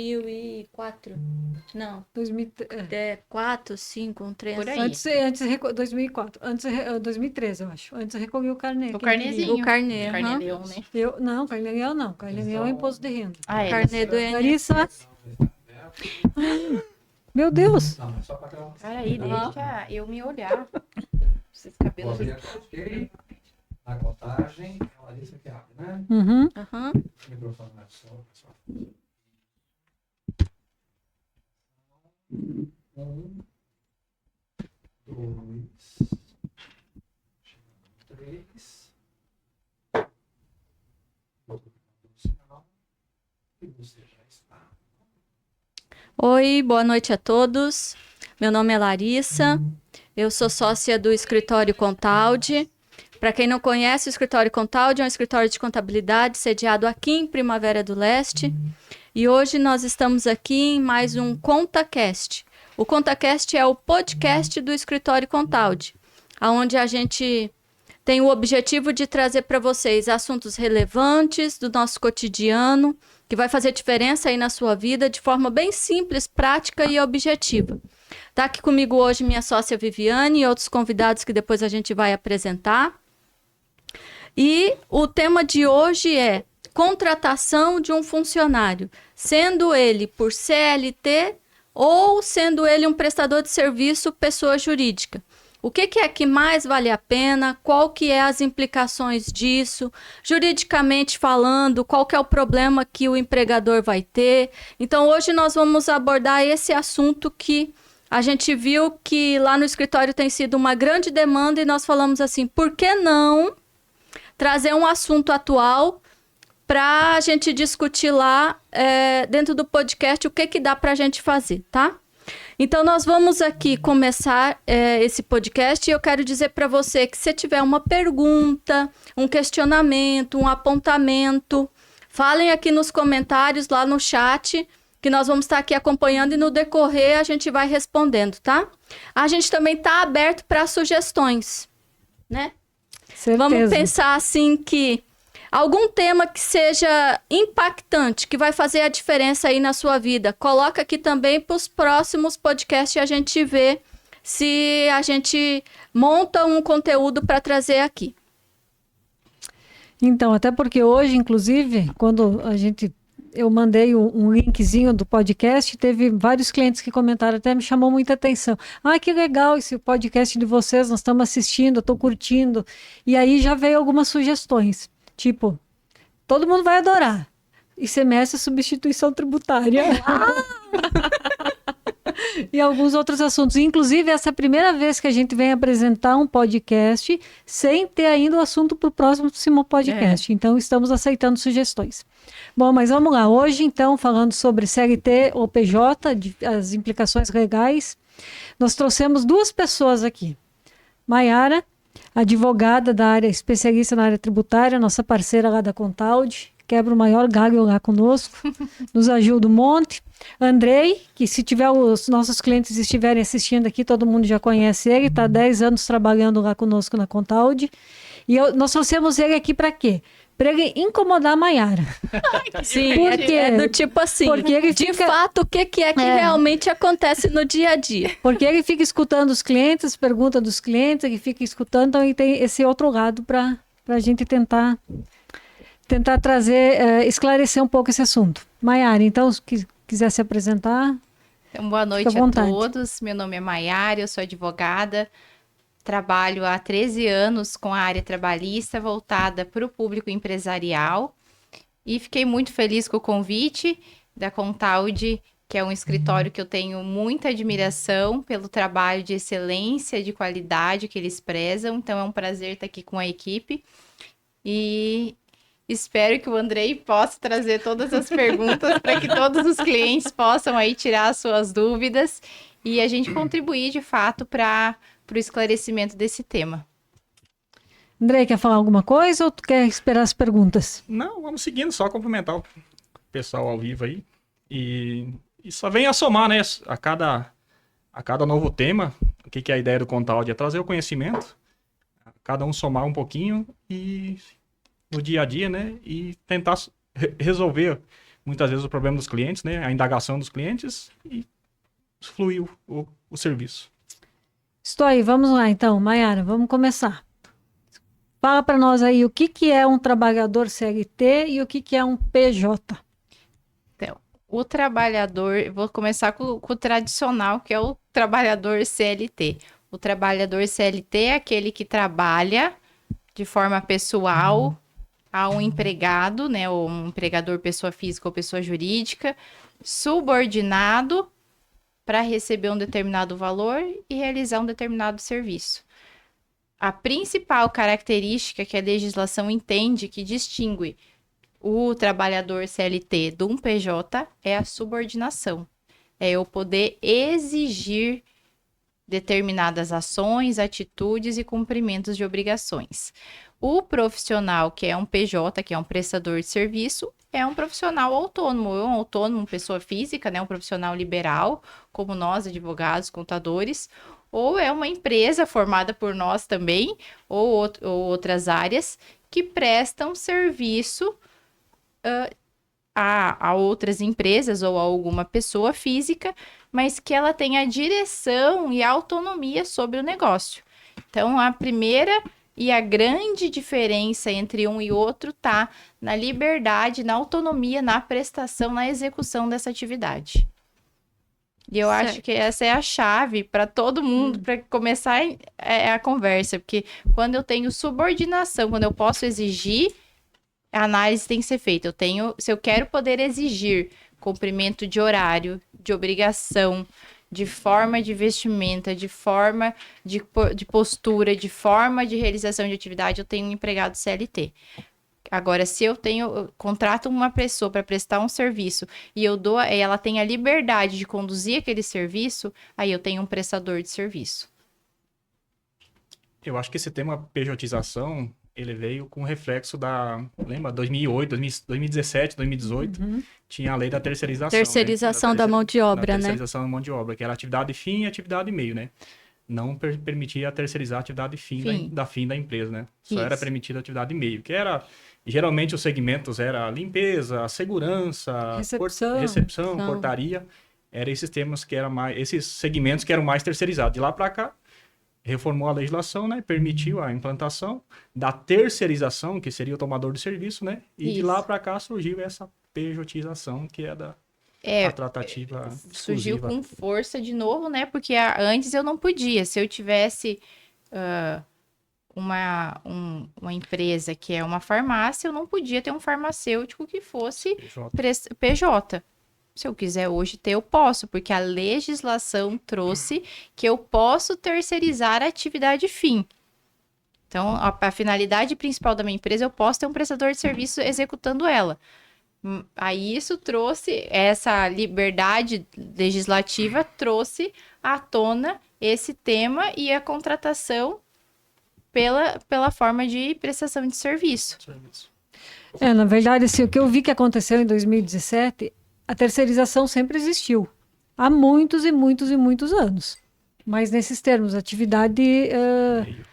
2004. Não. 4, 5, 3. Por aí. Antes 2004. Antes, 2013, eu acho. Antes eu recolhi o carnê. O carnezinho. O carnê, Carnê aham. leão, né? Não, carnê leão não. Carnê leão é imposto de renda. Ah, é. Carnê do Larissa. INSS. Meu Deus. Não, mas só para aquela. Peraí, deixa eu me olhar. Esses cabelos... Ok. Na contagem, a Larissa que abre, né? Uhum. Aham. O microfone mais só, pessoal. 1, 2, 3. E você já está. Oi, boa noite a todos. Meu nome é Larissa. Eu sou sócia do Escritório Contaldi. Para quem não conhece, o Escritório Contaldi é um escritório de contabilidade sediado aqui em Primavera do Leste. E hoje nós estamos aqui em mais um ContaCast. O ContaCast é o podcast do Escritório Contaldi, onde a gente tem o objetivo de trazer para vocês assuntos relevantes do nosso cotidiano, que vai fazer diferença aí na sua vida de forma bem simples, prática e objetiva. Está aqui comigo hoje minha sócia Viviane e outros convidados que depois a gente vai apresentar. E o tema de hoje é contratação de um funcionário, sendo ele por CLT ou sendo ele um prestador de serviço pessoa jurídica. O que é que mais vale a pena? Qual que é as implicações disso? Juridicamente falando, qual que é o problema que o empregador vai ter? Então, hoje nós vamos abordar esse assunto que a gente viu que lá no escritório tem sido uma grande demanda e nós falamos assim, por que não trazer um assunto atual para a gente discutir lá dentro do podcast o que dá para a gente fazer, tá? Então, nós vamos aqui começar esse podcast e eu quero dizer para você que se tiver uma pergunta, um questionamento, um apontamento, falem aqui nos comentários, lá no chat, que nós vamos estar aqui acompanhando e no decorrer a gente vai respondendo, tá? A gente também está aberto para sugestões, né? Certeza. Vamos pensar assim que algum tema que seja impactante, que vai fazer a diferença aí na sua vida, coloca aqui também para os próximos podcasts e a gente vê se a gente monta um conteúdo para trazer aqui. Então, até porque hoje, inclusive, quando eu mandei um linkzinho do podcast, teve vários clientes que comentaram, até me chamou muita atenção. Ah, que legal esse podcast de vocês, nós estamos assistindo, eu estou curtindo. E aí já veio algumas sugestões, tipo, todo mundo vai adorar. ICMS é substituição tributária. E alguns outros assuntos. Inclusive, essa é a primeira vez que a gente vem apresentar um podcast sem ter ainda o assunto para o próximo podcast. Então, estamos aceitando sugestões. Bom, mas vamos lá. Hoje, então, falando sobre CLT ou PJ, as implicações legais, nós trouxemos duas pessoas aqui. Maiara, advogada da área, especialista na área tributária, nossa parceira lá da Contaldi, quebra o maior galho lá conosco, nos ajuda um monte. Andrei, que se tiver os nossos clientes estiverem assistindo aqui, todo mundo já conhece ele, está há 10 anos trabalhando lá conosco na Contaldi. E nós trouxemos ele aqui para quê? Para ele incomodar a Maiara. Sim, porque, é do tipo assim, porque ele de fica, fato, o que é que realmente acontece no dia a dia. Porque ele fica escutando os clientes, pergunta dos clientes, ele fica escutando, então ele tem esse outro lado para a gente tentar trazer, esclarecer um pouco esse assunto. Maiara, então, se quiser se apresentar. Então, boa noite a todos. Meu nome é Maiara, eu sou advogada. Trabalho há 13 anos com a área trabalhista voltada para o público empresarial. E fiquei muito feliz com o convite da Contaldi, que é um escritório que eu tenho muita admiração pelo trabalho de excelência, de qualidade que eles prezam. Então, é um prazer estar aqui com a equipe. E espero que o Andrei possa trazer todas as perguntas para que todos os clientes possam aí tirar as suas dúvidas e a gente contribuir de fato para o esclarecimento desse tema. Andrei, quer falar alguma coisa ou tu quer esperar as perguntas? Não, vamos seguindo, só cumprimentar o pessoal ao vivo aí. E só vem a somar, né? A cada novo tema, o que é a ideia do Contaldi? É trazer o conhecimento, cada um somar um pouquinho e no dia a dia, né? E tentar resolver muitas vezes o problema dos clientes, né? A indagação dos clientes e fluiu o serviço. Estou aí, vamos lá então, Maiara, vamos começar. Fala para nós aí o que é um trabalhador CLT e o que é um PJ. Então, o trabalhador, vou começar com o tradicional, que é o trabalhador CLT. O trabalhador CLT é aquele que trabalha de forma pessoal a um empregado, né, ou um empregador pessoa física ou pessoa jurídica, subordinado para receber um determinado valor e realizar um determinado serviço. A principal característica que a legislação entende que distingue o trabalhador CLT de um PJ é a subordinação. É eu poder exigir determinadas ações, atitudes e cumprimentos de obrigações. O profissional, que é um PJ, que é um prestador de serviço, é um profissional autônomo, ou um autônomo, pessoa física, né, um profissional liberal, como nós, advogados, contadores, ou é uma empresa formada por nós também, ou outras áreas, que prestam serviço a outras empresas ou a alguma pessoa física, mas que ela tenha direção e autonomia sobre o negócio. Então, a primeira e a grande diferença entre um e outro está na liberdade, na autonomia, na prestação, na execução dessa atividade. E eu acho que essa é a chave para todo mundo, para começar a conversa, porque quando eu tenho subordinação, quando eu posso exigir, a análise tem que ser feita. Se eu quero poder exigir cumprimento de horário, de obrigação, de forma de vestimenta, de forma de postura, de forma de realização de atividade, eu tenho um empregado CLT. Agora, se eu contrato uma pessoa para prestar um serviço e ela tem a liberdade de conduzir aquele serviço, aí eu tenho um prestador de serviço. Eu acho que esse tema pejotização, ele veio com reflexo lembra, 2008, 2017, 2018, tinha a lei da terceirização. Terceirização da mão de obra, né? Terceirização da mão de obra, que era atividade fim e atividade meio, né? Não permitia terceirizar a atividade fim da empresa, né? Só era permitida a atividade meio, que era... Geralmente os segmentos era limpeza, segurança, recepção, portaria. Eram esses temas que eram esses segmentos que eram mais terceirizados. De lá para cá, reformou a legislação, né? Permitiu a implantação da terceirização, que seria o tomador de serviço, né? E de lá para cá surgiu essa pejotização, que é a tratativa surgiu exclusiva. Com força de novo, né? Porque antes eu não podia. Se eu tivesse uma empresa que é uma farmácia, eu não podia ter um farmacêutico que fosse PJ. Se eu quiser hoje ter, eu posso, porque a legislação trouxe que eu posso terceirizar a atividade fim. Então, a finalidade principal da minha empresa, eu posso ter um prestador de serviço executando ela. Aí isso trouxe, essa liberdade legislativa trouxe à tona esse tema e a contratação pela forma de prestação de serviço. Na verdade, assim, o que eu vi que aconteceu em 2017, a terceirização sempre existiu. Há muitos e muitos e muitos anos. Mas nesses termos, atividade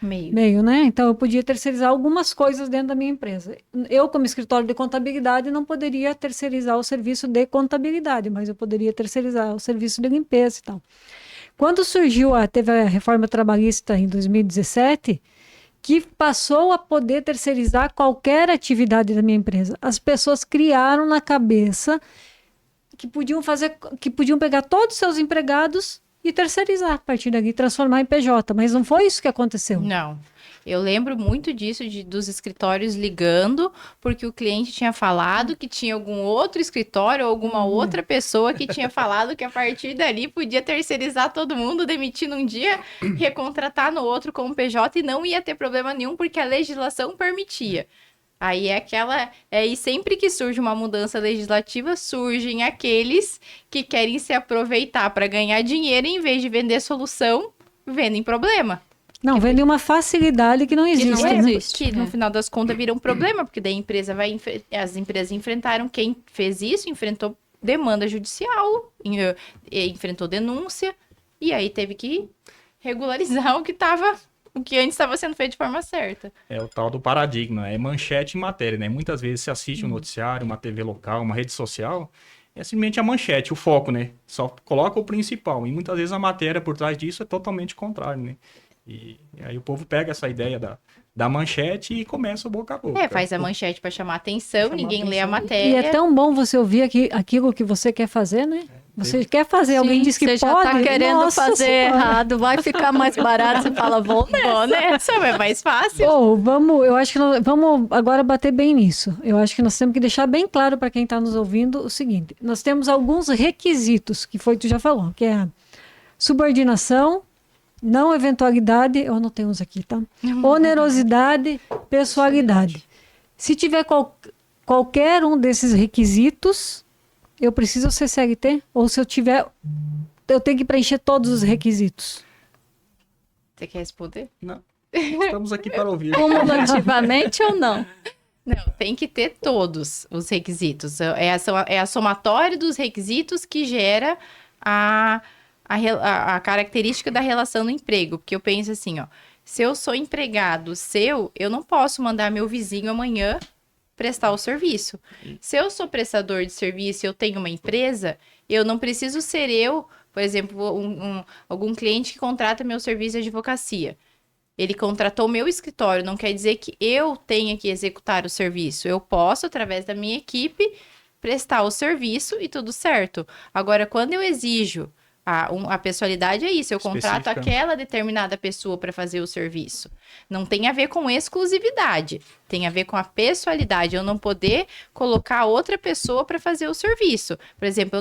meio, né? Então, eu podia terceirizar algumas coisas dentro da minha empresa. Eu, como escritório de contabilidade, não poderia terceirizar o serviço de contabilidade, mas eu poderia terceirizar o serviço de limpeza e tal. Quando teve a reforma trabalhista em 2017, que passou a poder terceirizar qualquer atividade da minha empresa. As pessoas criaram na cabeça que podiam pegar todos os seus empregados e terceirizar a partir daqui, transformar em PJ, mas não foi isso que aconteceu. Não. Eu lembro muito disso, dos escritórios ligando, porque o cliente tinha falado que tinha algum outro escritório ou alguma outra pessoa que tinha falado que a partir dali podia terceirizar todo mundo, demitir num dia, recontratar no outro como PJ e não ia ter problema nenhum, porque a legislação permitia. Aí e sempre que surge uma mudança legislativa, surgem aqueles que querem se aproveitar para ganhar dinheiro em vez de vender solução, vendem problema. Não, vende uma facilidade que não existe. Que no final das contas vira um problema, porque daí as empresas enfrentaram quem fez isso, enfrentou demanda judicial, enfrentou denúncia, e aí teve que regularizar o o que antes estava sendo feito de forma certa. É o tal do paradigma, é manchete e matéria, né? Muitas vezes você assiste um noticiário, uma TV local, uma rede social, é simplesmente a manchete, o foco, né? Só coloca o principal. E muitas vezes a matéria por trás disso é totalmente contrário, né? E aí o povo pega essa ideia da manchete e começa o boca a boca. Faz a manchete para chamar atenção, ninguém lê a matéria. E é tão bom você ouvir aquilo que você quer fazer, né? Você quer fazer, alguém diz que você pode. já tá querendo fazer errado, vai ficar mais barato, você fala, vou nessa, é mais fácil. Eu acho que vamos agora bater bem nisso. Eu acho que nós temos que deixar bem claro para quem está nos ouvindo o seguinte: nós temos alguns requisitos, que foi o que tu já falou, que é a subordinação, não eventualidade, eu anotei uns aqui, tá? Onerosidade, pessoalidade. Se tiver qualquer um desses requisitos, eu preciso ser CLT? Ou se eu tiver, eu tenho que preencher todos os requisitos? Você quer responder? Não. Estamos aqui para ouvir. Cumulativamente ou não? Não, tem que ter todos os requisitos. É a somatória dos requisitos que gera a característica da relação no emprego. Porque eu penso assim, ó, se eu sou empregado seu, eu não posso mandar meu vizinho amanhã prestar o serviço. Se eu sou prestador de serviço e eu tenho uma empresa, eu não preciso ser eu, por exemplo, algum cliente que contrata meu serviço de advocacia. Ele contratou meu escritório, não quer dizer que eu tenha que executar o serviço. Eu posso, através da minha equipe, prestar o serviço e tudo certo. Agora, quando eu exijo a pessoalidade é isso, eu contrato aquela determinada pessoa para fazer o serviço. Não tem a ver com exclusividade, tem a ver com a pessoalidade, eu não poder colocar outra pessoa para fazer o serviço. Por exemplo,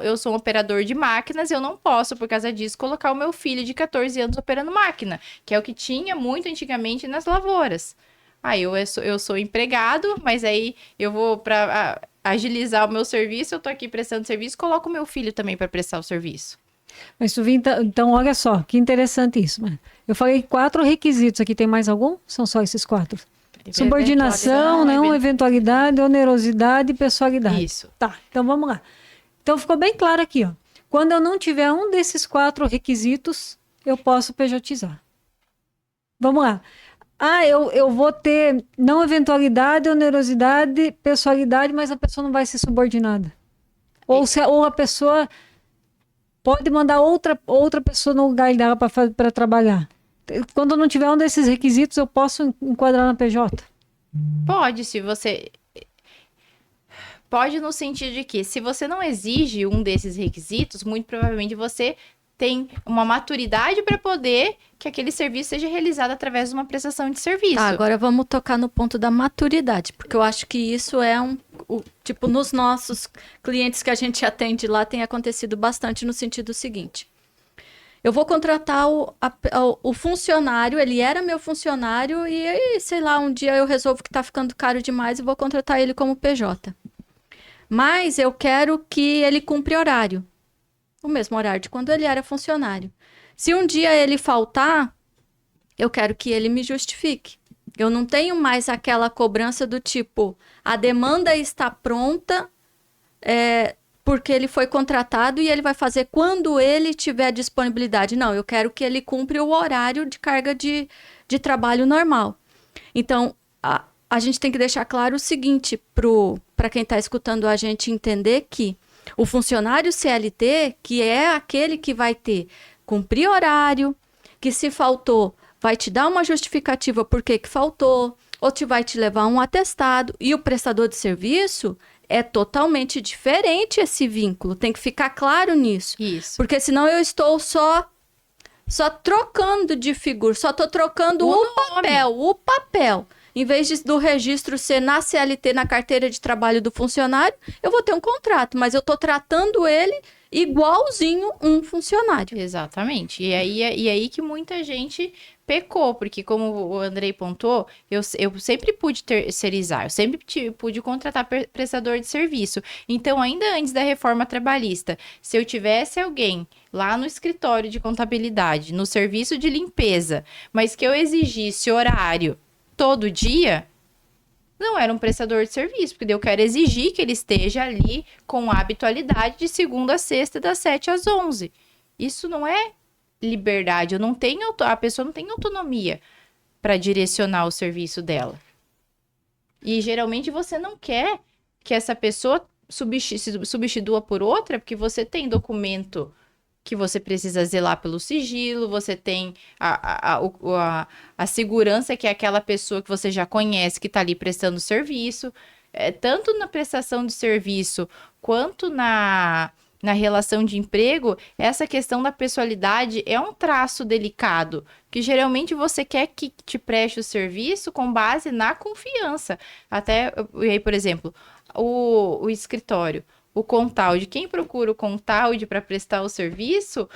eu sou um operador de máquinas, eu não posso, por causa disso, colocar o meu filho de 14 anos operando máquina, que é o que tinha muito antigamente nas lavouras. Eu sou empregado, mas aí eu vou para agilizar o meu serviço, eu tô aqui prestando serviço, coloco o meu filho também para prestar o serviço. Mas então, olha só, que interessante isso. Eu falei 4 requisitos aqui, tem mais algum? São só esses 4? Subordinação, não, eventualidade, onerosidade e pessoalidade. Isso. Tá, então vamos lá. Então ficou bem claro aqui, ó. Quando eu não tiver um desses 4 requisitos, eu posso pejotizar. Vamos lá. Eu vou ter não eventualidade, onerosidade, pessoalidade, mas a pessoa não vai ser subordinada. Ou a pessoa pode mandar outra pessoa no lugar dela para trabalhar. Quando eu não tiver um desses requisitos, eu posso enquadrar na PJ? Pode, se você... Pode no sentido de que, se você não exige um desses requisitos, muito provavelmente você tem uma maturidade para poder que aquele serviço seja realizado através de uma prestação de serviço. Agora vamos tocar no ponto da maturidade, porque eu acho que isso é tipo, nos nossos clientes que a gente atende lá, tem acontecido bastante no sentido seguinte. Eu vou contratar o funcionário, ele era meu funcionário e, sei lá, um dia eu resolvo que tá ficando caro demais e vou contratar ele como PJ. Mas eu quero que ele cumpra horário. O mesmo horário de quando ele era funcionário. Se um dia ele faltar, eu quero que ele me justifique. Eu não tenho mais aquela cobrança do tipo, a demanda está pronta porque ele foi contratado e ele vai fazer quando ele tiver disponibilidade. Não, eu quero que ele cumpra o horário de carga de trabalho normal. Então, a gente tem que deixar claro o seguinte para quem está escutando a gente entender que o funcionário CLT, que é aquele que vai cumprir horário, que se faltou, vai te dar uma justificativa por que faltou, ou vai te levar um atestado. E o prestador de serviço é totalmente diferente esse vínculo. Tem que ficar claro nisso. Isso. Porque senão eu estou só trocando de figura, só estou trocando o papel. Em vez do registro ser na CLT, na carteira de trabalho do funcionário, eu vou ter um contrato, mas eu estou tratando ele igualzinho um funcionário. Exatamente. E aí que muita gente pecou, porque como o Andrei pontuou, eu sempre pude terceirizar, eu sempre pude contratar prestador de serviço. Então, ainda antes da reforma trabalhista, se eu tivesse alguém lá no escritório de contabilidade, no serviço de limpeza, mas que eu exigisse horário todo dia, não era um prestador de serviço, porque eu quero exigir que ele esteja ali com a habitualidade de segunda a sexta, das 7 às 11. Isso não é liberdade, a pessoa não tem autonomia para direcionar o serviço dela. E geralmente você não quer que essa pessoa se substitua por outra, porque você tem documento que você precisa zelar pelo sigilo, você tem a segurança que é aquela pessoa que você já conhece, que está ali prestando serviço. Tanto na prestação de serviço, quanto na relação de emprego, essa questão da pessoalidade é um traço delicado, que geralmente você quer que te preste o serviço com base na confiança. E aí, por exemplo, o escritório, o Contalde, quem procura o Contalde para prestar o serviço,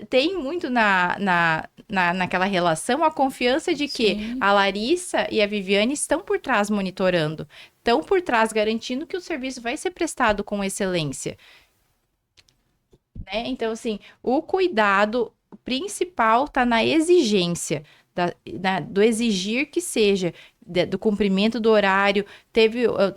tem muito naquela relação a confiança de que Sim. a Larissa e a Viviane estão por trás monitorando, estão por trás garantindo que o serviço vai ser prestado com excelência. Né? Então, assim, o cuidado principal está na exigência, do exigir que seja, do cumprimento do horário.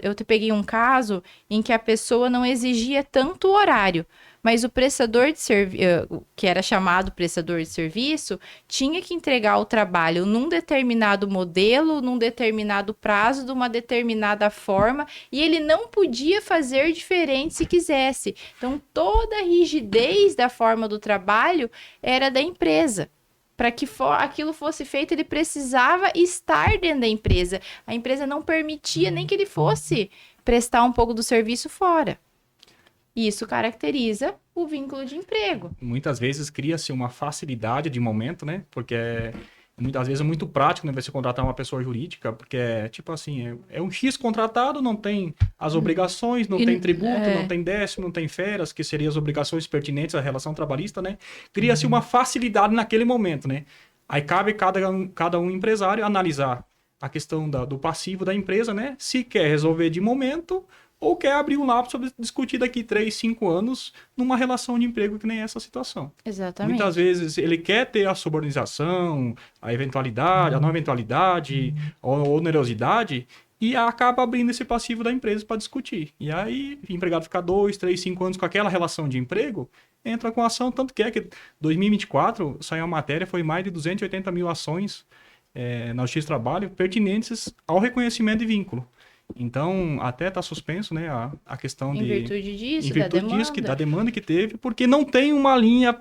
Eu peguei um caso em que a pessoa não exigia tanto o horário, mas o prestador de serviço, que era chamado prestador de serviço, tinha que entregar o trabalho num determinado modelo, num determinado prazo, de uma determinada forma, e ele não podia fazer diferente se quisesse. Então, toda a rigidez da forma do trabalho era da empresa. Para que aquilo fosse feito, ele precisava estar dentro da empresa. A empresa não permitia nem que ele fosse prestar um pouco do serviço fora. Isso caracteriza o vínculo de emprego. Muitas vezes cria-se uma facilidade de momento, né? Porque muitas vezes é muito prático, né? Você contratar uma pessoa jurídica, porque tipo assim, é um X contratado, não tem as obrigações, não tem tributo, não tem décimo, não tem férias, que seriam as obrigações pertinentes à relação trabalhista, né? Cria-se uma facilidade naquele momento, né? Aí cabe cada um empresário analisar a questão do passivo da empresa, né? Se quer resolver de momento ou quer abrir um lápis para discutir daqui 3, 5 anos numa relação de emprego que nem essa situação. Exatamente. Muitas vezes ele quer ter a subordinação, a eventualidade, a não eventualidade, a onerosidade, e acaba abrindo esse passivo da empresa para discutir. E aí o empregado fica 2, 3, 5 anos com aquela relação de emprego, entra com ação, tanto que 2024 saiu uma matéria, foi mais de 280 mil ações na Justiça do Trabalho pertinentes ao reconhecimento de vínculo. Então, até está suspenso, né, a questão em virtude disso, da demanda que teve, porque não tem uma linha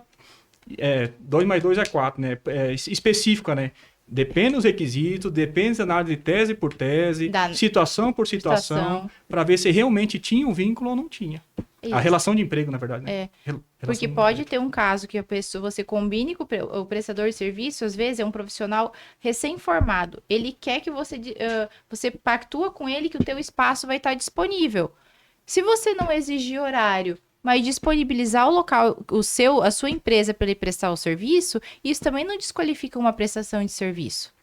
2 mais 2 é 4, né, específica, né? Depende dos requisitos, depende da análise de tese por tese, situação por situação, para ver se realmente tinha um vínculo ou não tinha. Isso. A relação de emprego, na verdade, né? Porque pode ter um caso que você combine com o prestador de serviço, às vezes é um profissional recém-formado. Ele quer que você pactua com ele que o teu espaço vai estar disponível. Se você não exigir horário, mas disponibilizar o local, a sua empresa para ele prestar o serviço, isso também não desqualifica uma prestação de serviço.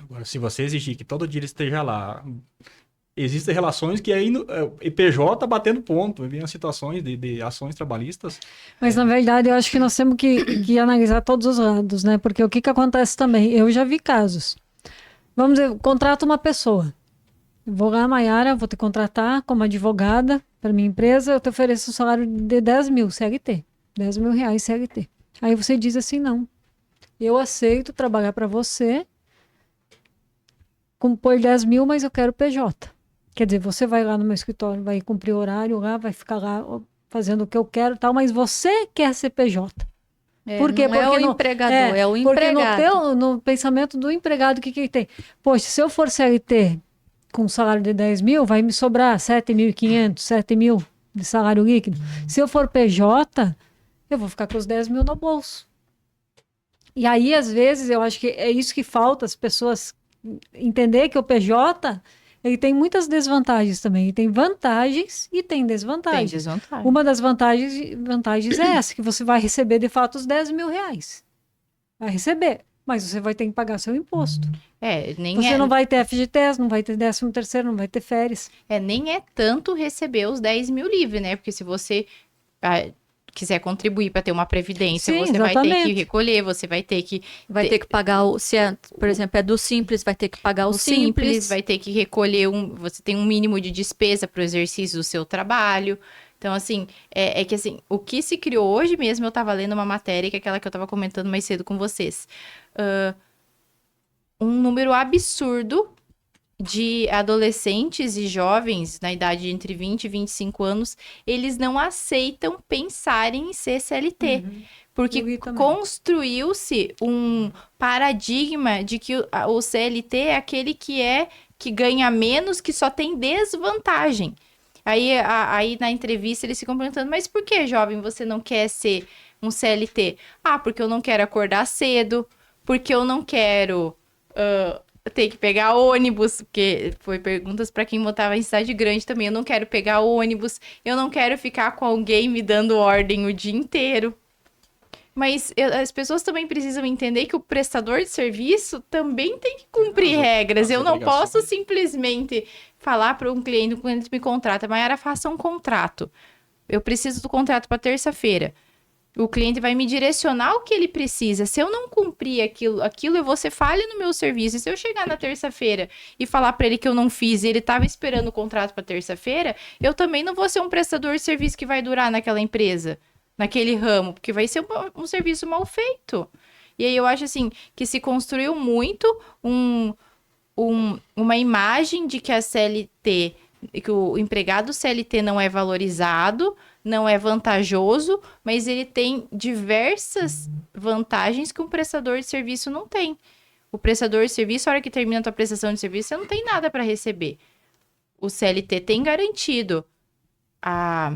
Agora, se você exigir que todo dia ele esteja lá... Existem relações que aí PJ tá batendo ponto, vem as situações de ações trabalhistas. Mas, na verdade, eu acho que nós temos que analisar todos os lados, né? Porque o que acontece também? Eu já vi casos. Vamos dizer, contrato uma pessoa. Eu vou lá, Maiara, vou te contratar como advogada para minha empresa, eu te ofereço um salário de 10 mil CLT. 10 mil reais CLT. Aí você diz assim, não. Eu aceito trabalhar para você por 10 mil, mas eu quero PJ. Quer dizer, você vai lá no meu escritório, vai cumprir o horário lá, vai ficar lá fazendo o que eu quero e tal, mas você quer ser PJ. Por quê? Porque o empregador, é o empregado. Porque no pensamento do empregado, o que tem? Poxa, se eu for CLT com um salário de 10 mil, vai me sobrar 7.500, 7 mil de salário líquido. Se eu for PJ, eu vou ficar com os 10 mil no bolso. E aí, às vezes, eu acho que é isso que falta, as pessoas entender que o PJ... Ele tem muitas desvantagens também. Ele tem vantagens e tem desvantagens. Tem desvantagem. Uma das vantagens é essa, que você vai receber, de fato, os 10 mil reais. Vai receber, mas você vai ter que pagar seu imposto. Você não vai ter FGTS, não vai ter 13º, não vai ter férias. Nem é tanto receber os 10 mil livre, né? Porque se você... quiser contribuir para ter uma previdência, Sim, você exatamente. vai ter que recolher, você vai ter que... Vai ter que pagar, por exemplo, é do Simples, vai ter que pagar o Simples. Vai ter que recolher, você tem um mínimo de despesa para o exercício do seu trabalho. Então, assim, é que assim, o que se criou hoje mesmo, eu estava lendo uma matéria, que é aquela que eu estava comentando mais cedo com vocês. Um número absurdo de adolescentes e jovens na idade entre 20 e 25 anos, eles não aceitam pensar em ser CLT. Porque construiu-se um paradigma de que o CLT é aquele que ganha menos, que só tem desvantagem. Aí na entrevista eles ficam perguntando, mas por que, jovem, você não quer ser um CLT? Ah, porque eu não quero acordar cedo, porque eu não quero ter que pegar ônibus, porque foi perguntas para quem botava em cidade grande também, eu não quero pegar ônibus, eu não quero ficar com alguém me dando ordem o dia inteiro. Mas as pessoas também precisam entender que o prestador de serviço também tem que cumprir regras. Eu não posso simplesmente falar para um cliente, quando ele me contrata, Maiara, faça um contrato. Eu preciso do contrato para terça-feira. O cliente vai me direcionar o que ele precisa. Se eu não cumprir aquilo eu vou ser falha no meu serviço. E se eu chegar na terça-feira e falar para ele que eu não fiz e ele estava esperando o contrato para terça-feira, eu também não vou ser um prestador de serviço que vai durar naquela empresa, naquele ramo, porque vai ser um serviço mal feito. E aí eu acho assim, que se construiu muito uma imagem de que a CLT, que o empregado CLT não é valorizado, não é vantajoso, mas ele tem diversas vantagens que um prestador de serviço não tem. O prestador de serviço, a hora que termina a tua prestação de serviço, você não tem nada para receber. O CLT tem garantido a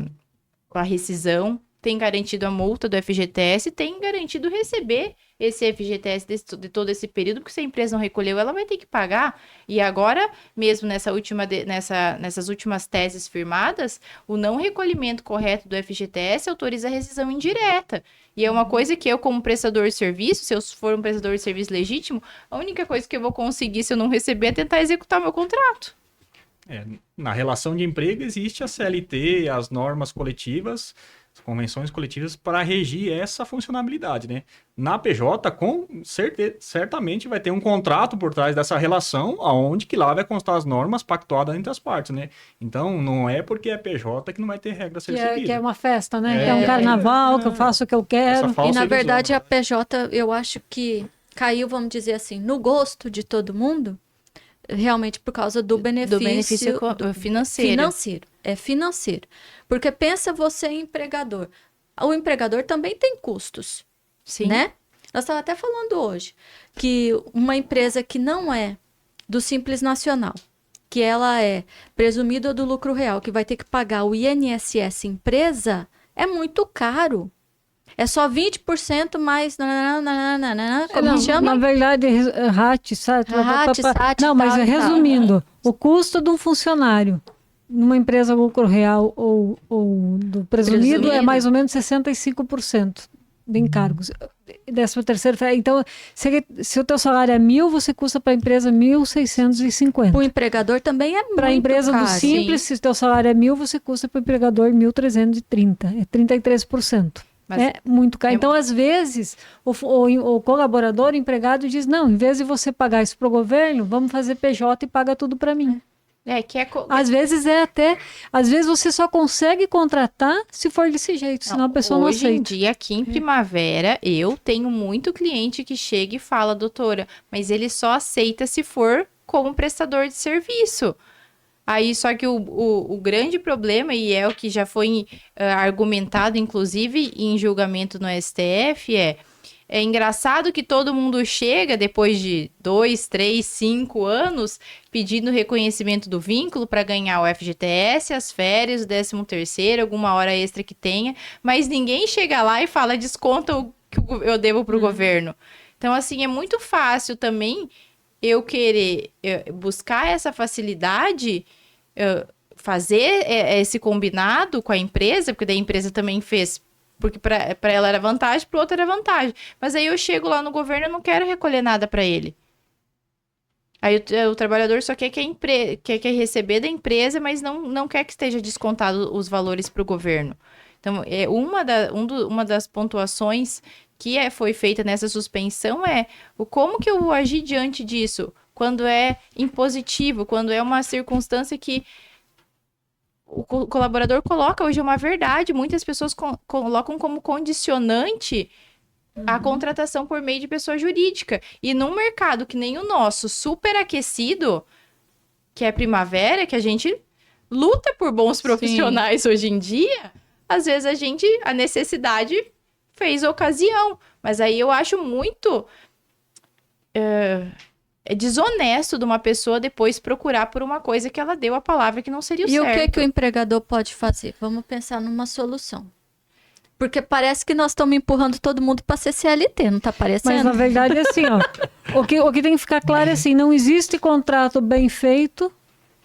rescisão, tem garantido a multa do FGTS, tem garantido receber esse FGTS de todo esse período, porque se a empresa não recolheu, ela vai ter que pagar. E agora, mesmo nessas últimas teses firmadas, o não recolhimento correto do FGTS autoriza a rescisão indireta. E é uma coisa que eu, como prestador de serviço, se eu for um prestador de serviço legítimo, a única coisa que eu vou conseguir, se eu não receber, é tentar executar meu contrato. Na relação de emprego existe a CLT, as normas coletivas, as convenções coletivas para regir essa funcionalidade, né? Na PJ, certamente vai ter um contrato por trás dessa relação, aonde que lá vai constar as normas pactuadas entre as partes, né? Então, não é porque é PJ que não vai ter regra a ser seguida. Que é uma festa, né? Que é um carnaval, que eu faço o que eu quero. E, na verdade, a PJ, eu acho que caiu, vamos dizer assim, no gosto de todo mundo, realmente por causa do benefício financeiro. É financeiro. Porque pensa você, empregador. O empregador também tem custos. Sim. Né? Nós estávamos até falando hoje que uma empresa que não é do Simples Nacional, que ela é presumida do lucro real, que vai ter que pagar o INSS empresa, é muito caro. É só 20% mais... Como chama? Na verdade, RAT, sabe? RAT, não, mas resumindo, o custo de um funcionário numa empresa lucro real ou do presumido é mais ou menos 65% de encargos. 13º, então, se o teu salário é 1.000, você custa para a empresa 1.650. O empregador também é muito Para a empresa do Simples, se o teu salário é 1.000, você custa para o empregador 1.330. É 33%. É muito caro. Então, às vezes, o colaborador, o empregado diz, não, em vez de você pagar isso para o governo, vamos fazer PJ e paga tudo para mim. Às vezes às vezes você só consegue contratar se for desse jeito, senão a pessoa não aceita. Hoje em dia, aqui em Primavera, eu tenho muito cliente que chega e fala, doutora, mas ele só aceita se for como prestador de serviço. Aí, só que o grande problema, e é o que já foi argumentado, inclusive, em julgamento no STF, é engraçado que todo mundo chega, depois de 2, 3, 5 anos, pedindo reconhecimento do vínculo para ganhar o FGTS, as férias, o 13º, alguma hora extra que tenha, mas ninguém chega lá e fala, desconta o que eu devo para o governo. Então, assim, é muito fácil também eu querer buscar essa facilidade, fazer esse combinado com a empresa, porque daí a empresa também fez, porque para ela era vantagem, para o outro era vantagem. Mas aí eu chego lá no governo e não quero recolher nada para ele. Aí o trabalhador só quer quer receber da empresa, mas não quer que esteja descontado os valores para o governo. Então, uma das pontuações que foi feita nessa suspensão como que eu vou agir diante disso? Quando é impositivo, quando é uma circunstância que o colaborador coloca hoje uma verdade, muitas pessoas colocam como condicionante a contratação por meio de pessoa jurídica. E num mercado que nem o nosso, super aquecido, que é primavera, que a gente luta por bons profissionais hoje em dia, às vezes a necessidade fez ocasião. Mas aí eu acho muito desonesto de uma pessoa depois procurar por uma coisa que ela deu a palavra que não seria o certo. E o que o empregador pode fazer? Vamos pensar numa solução. Porque parece que nós estamos empurrando todo mundo para ser CLT, não está parecendo? Mas na verdade é assim, ó. O que tem que ficar claro é assim, não existe contrato bem feito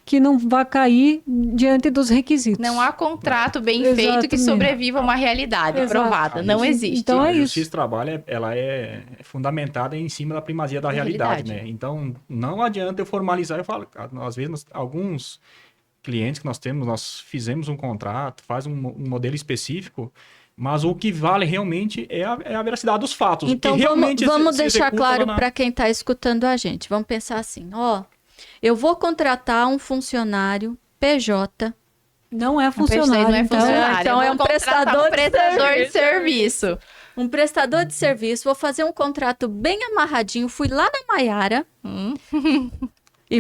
que não vá cair diante dos requisitos. Não há contrato bem feito que sobreviva a uma realidade provada. Não existe. Então é a isso. justiça do trabalho, ela é fundamentada em cima da primazia da realidade, né? Então, não adianta eu formalizar. Eu falo, às vezes, alguns clientes que nós temos, nós fizemos um contrato, faz um modelo específico, mas o que vale realmente é a veracidade dos fatos. Então, vamos deixar claro para quem está escutando a gente. Vamos pensar assim, eu vou contratar um funcionário PJ. Não é funcionário. Não é funcionário. Então é um prestador de serviço. Um prestador de serviço. Vou fazer um contrato bem amarradinho. Fui lá na Maiara.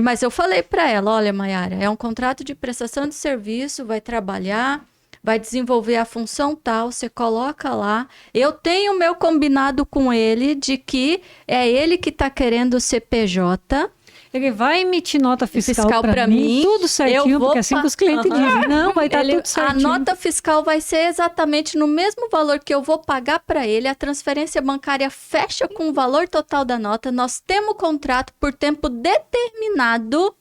Mas eu falei para ela, olha, Maiara, é um contrato de prestação de serviço, vai trabalhar, vai desenvolver a função tal, você coloca lá. Eu tenho o meu combinado com ele de que é ele que está querendo o CPJ. Ele vai emitir nota fiscal para mim, tudo certinho, porque assim que os clientes dizem, não, vai estar tudo certinho. A nota fiscal vai ser exatamente no mesmo valor que eu vou pagar para ele, a transferência bancária fecha com o valor total da nota, nós temos contrato por tempo determinado,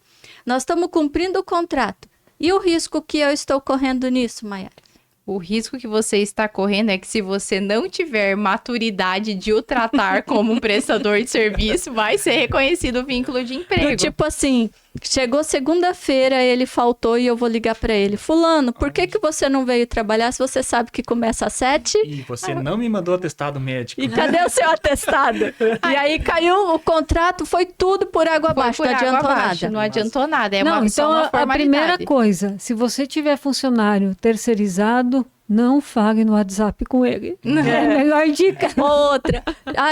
nós estamos cumprindo o contrato. E o risco que eu estou correndo nisso, Maiara? O risco que você está correndo é que se você não tiver maturidade de o tratar como um prestador de serviço, vai ser reconhecido o vínculo de emprego. Tipo assim, chegou segunda-feira, ele faltou e eu vou ligar para ele. Fulano, por que você não veio trabalhar se você sabe que começa às 7? E você não me mandou atestado médico. E cadê o seu atestado? E aí caiu o contrato, foi tudo por água abaixo, não adiantou nada. Não adiantou nada, então a primeira coisa, se você tiver funcionário terceirizado, não fale no WhatsApp com ele. É a melhor dica. Outra.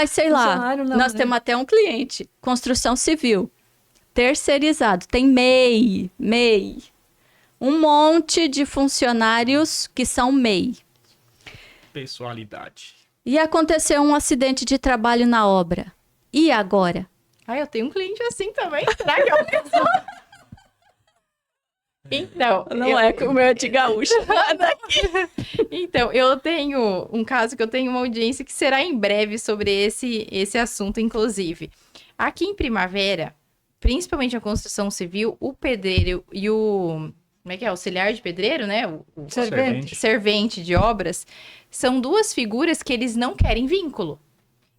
Sei lá, nós temos até um cliente, construção civil, terceirizado, tem MEI. Um monte de funcionários que são MEI. Pessoalidade. E aconteceu um acidente de trabalho na obra. E agora? Eu tenho um cliente assim também. Será que é uma pessoa? Então, não é que o meu é de gaúcha. Então, eu tenho um caso que eu tenho uma audiência que será em breve sobre esse assunto, inclusive. Aqui em Primavera, principalmente a construção civil, o pedreiro e o... Como é que é? Auxiliar de pedreiro, né? O servente de obras. São duas figuras que eles não querem vínculo.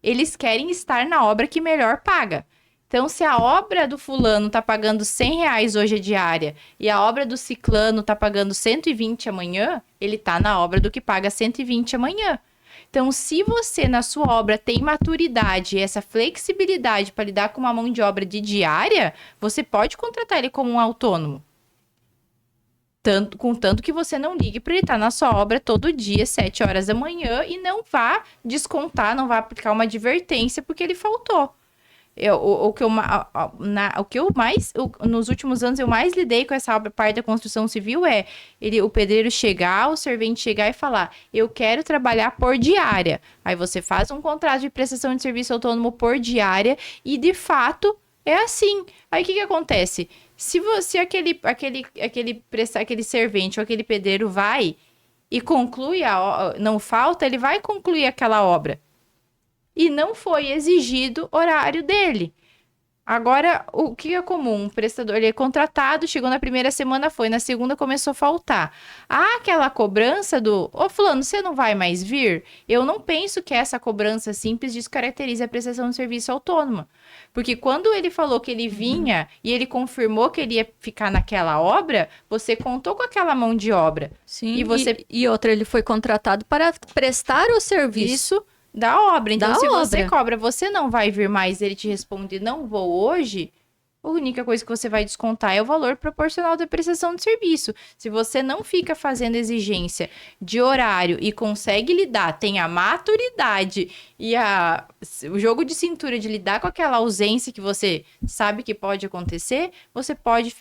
Eles querem estar na obra que melhor paga. Então, se a obra do fulano tá pagando R$100 hoje a diária e a obra do ciclano tá pagando 120 amanhã, ele tá na obra do que paga 120 amanhã. Então, se você na sua obra tem maturidade e essa flexibilidade para lidar com uma mão de obra de diária, você pode contratar ele como um autônomo. Contanto que você não ligue para ele estar na sua obra todo dia, 7 horas da manhã, e não vá descontar, não vá aplicar uma advertência porque ele faltou. Nos últimos anos eu mais lidei com essa parte da construção civil o pedreiro chegar, o servente chegar e falar, eu quero trabalhar por diária. Aí você faz um contrato de prestação de serviço autônomo por diária e de fato é assim. Aí o que acontece? Se você, aquele servente ou aquele pedreiro vai e conclui, não falta, ele vai concluir aquela obra. E não foi exigido horário dele. Agora, o que é comum? Um prestador, ele é contratado, chegou na primeira semana, foi, na segunda começou a faltar. Há aquela cobrança do, fulano, você não vai mais vir? Eu não penso que essa cobrança simples descaracterize a prestação de serviço autônoma. Porque quando ele falou que ele vinha e ele confirmou que ele ia ficar naquela obra, você contou com aquela mão de obra. Sim, e outra, ele foi contratado para prestar o serviço da obra. Então, se você cobra, você não vai vir mais, ele te responde, não vou hoje, A única coisa que você vai descontar é o valor proporcional da prestação de serviço. Se você não fica fazendo exigência de horário e consegue lidar, tem a maturidade e o jogo de cintura de lidar com aquela ausência que você sabe que pode acontecer, você pode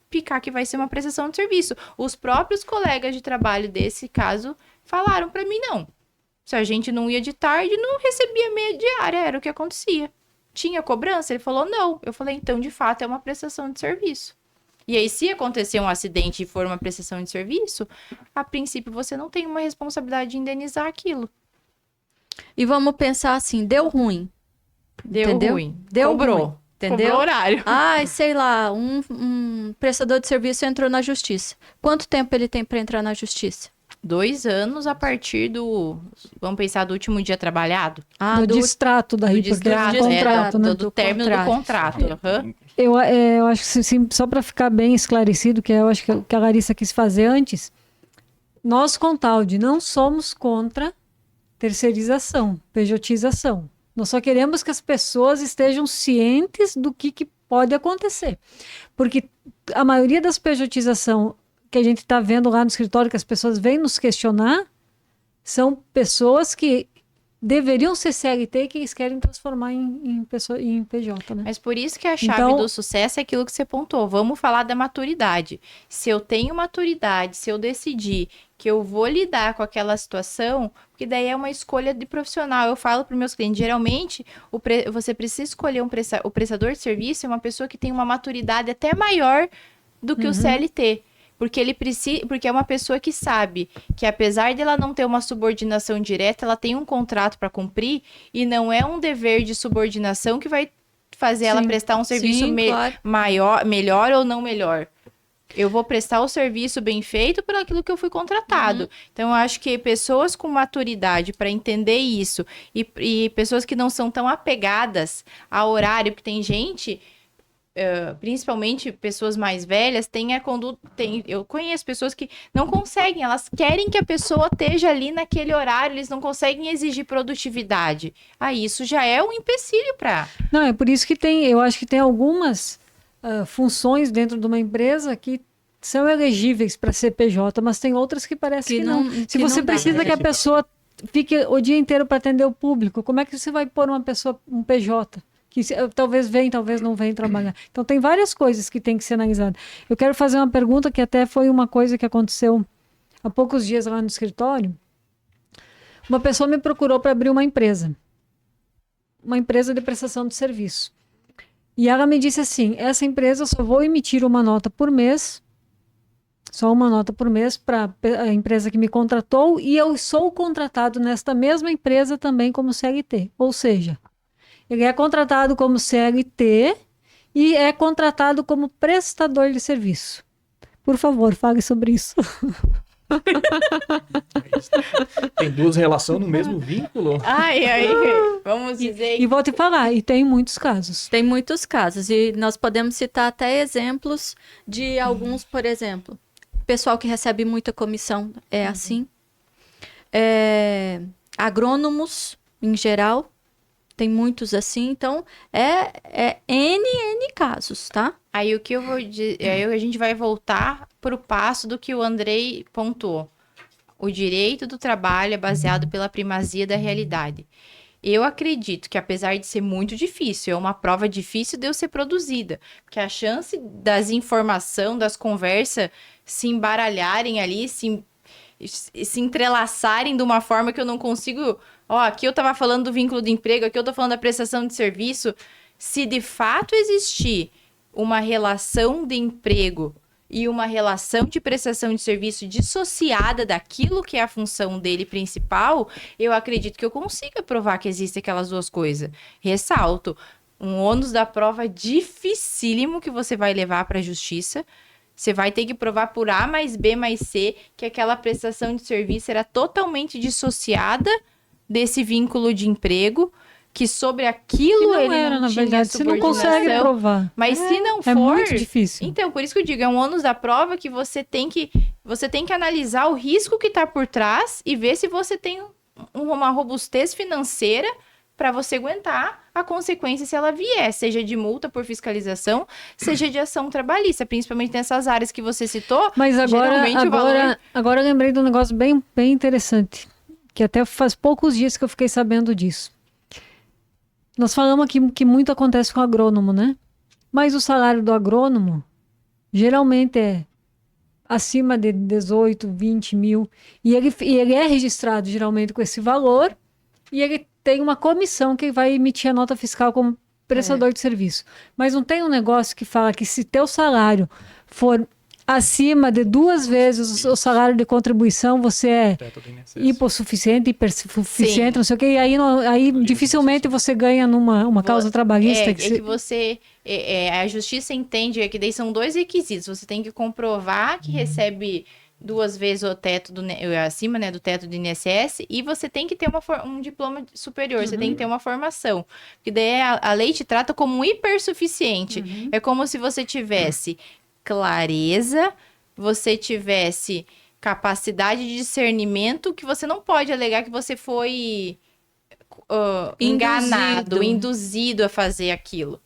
ficar que vai ser uma prestação de serviço. Os próprios colegas de trabalho desse caso falaram para mim, não. Se a gente não ia de tarde, não recebia meia diária, era o que acontecia. Tinha cobrança? Ele falou, não. Eu falei, então, de fato, é uma prestação de serviço. E aí, se acontecer um acidente e for uma prestação de serviço, a princípio, você não tem uma responsabilidade de indenizar aquilo. E vamos pensar assim, deu ruim. Deu entendeu? ruim. Deu Cobrou. ruim. Entendeu? Cobrou horário. Ai, sei lá, um prestador de serviço entrou na justiça. Quanto tempo ele tem para entrar na justiça? 2 anos a partir do... Vamos pensar do último dia trabalhado? Do distrato daí, do porque distrato, contrato, né? do término do contrato. Uhum. Eu acho que, sim, só para ficar bem esclarecido, que eu acho que o que a Larissa quis fazer antes, nós, Contaldi, não somos contra terceirização, pejotização. Nós só queremos que as pessoas estejam cientes do que pode acontecer. Porque a maioria das pejotização que a gente está vendo lá no escritório, que as pessoas vêm nos questionar, são pessoas que deveriam ser CLT e que eles querem transformar em PJ, né? Mas por isso que a chave do sucesso é aquilo que você pontuou. Vamos falar da maturidade. Se eu tenho maturidade, se eu decidir que eu vou lidar com aquela situação, porque daí é uma escolha de profissional. Eu falo para os meus clientes, geralmente, você precisa escolher o prestador de serviço, é uma pessoa que tem uma maturidade até maior do que o CLT. Porque é uma pessoa que sabe que, apesar de ela não ter uma subordinação direta, ela tem um contrato para cumprir e não é um dever de subordinação que vai fazer ela prestar um serviço claro. melhor ou não melhor. Eu vou prestar o serviço bem feito por aquilo que eu fui contratado. Então, eu acho que pessoas com maturidade para entender isso e pessoas que não são tão apegadas ao horário, porque tem gente... principalmente pessoas mais velhas, eu conheço pessoas que não conseguem, elas querem que a pessoa esteja ali naquele horário, eles não conseguem exigir produtividade. Isso já é um empecilho para... Não, é por isso que eu acho que tem algumas funções dentro de uma empresa que são elegíveis para CPJ, mas tem outras que parece que não. Se você precisa que a pessoa fique o dia inteiro para atender o público, como é que você vai pôr uma pessoa, um PJ? Que talvez venha, talvez não venha trabalhar. Então, tem várias coisas que tem que ser analisadas. Eu quero fazer uma pergunta que até foi uma coisa que aconteceu há poucos dias lá no escritório. Uma pessoa me procurou para abrir uma empresa de prestação de serviço. E ela me disse assim, essa empresa eu só vou emitir uma nota por mês, só uma nota por mês para a empresa que me contratou, e eu sou contratado nesta mesma empresa também como CLT. Ou seja... Ele é contratado como CLT e é contratado como prestador de serviço. Por favor, fale sobre isso. Tem duas relações no mesmo vínculo? Vamos dizer... E vou te falar, e tem muitos casos. Tem muitos casos, e nós podemos citar até exemplos de alguns, por exemplo, pessoal que recebe muita comissão, assim. Agrônomos, em geral, tem muitos assim, então é N casos, tá? Aí o que eu vou dizer, aí a gente vai voltar para o passo do que o Andrei pontuou. O direito do trabalho é baseado pela primazia da realidade. Eu acredito que, apesar de ser muito difícil, é uma prova difícil de eu ser produzida, porque a chance das informações, das conversas se embaralharem ali, se entrelaçarem de uma forma que eu não consigo... aqui eu estava falando do vínculo de emprego, aqui eu estou falando da prestação de serviço. Se de fato existir uma relação de emprego e uma relação de prestação de serviço dissociada daquilo que é a função dele principal, eu acredito que eu consiga provar que existem aquelas duas coisas. Ressalto, um ônus da prova dificílimo que você vai levar para a justiça. Você vai ter que provar por A mais B mais C que aquela prestação de serviço era totalmente dissociada desse vínculo de emprego, que sobre aquilo ele não tinha verdade, subordinação. você não consegue provar. Mas se não for... É muito difícil. Então, por isso que eu digo, é um ônus da prova que você tem que analisar o risco que está por trás e ver se você tem uma robustez financeira para você aguentar a consequência se ela vier, seja de multa por fiscalização, seja de ação trabalhista, principalmente nessas áreas que você citou. Mas agora eu lembrei de um negócio bem, bem interessante, que até faz poucos dias que eu fiquei sabendo disso. Nós falamos aqui que muito acontece com o agrônomo, né? Mas o salário do agrônomo geralmente é acima de 18, 20 mil. E ele é registrado geralmente com esse valor e ele tem uma comissão que vai emitir a nota fiscal como prestador de serviço. Mas não tem um negócio que fala que se teu salário for acima de 2 vezes o salário de contribuição, você é hipossuficiente, hipersuficiente, não sei o quê, e aí dificilmente você ganha numa causa trabalhista. Que você... a justiça entende que daí são 2 requisitos. Você tem que comprovar que recebe 2 vezes o teto acima, né, do teto do INSS, e você tem que ter um diploma superior, você tem que ter uma formação. Porque daí a lei te trata como um hipersuficiente. É como se você tivesse clareza, você tivesse capacidade de discernimento, que você não pode alegar que você foi enganado, induzido a fazer aquilo.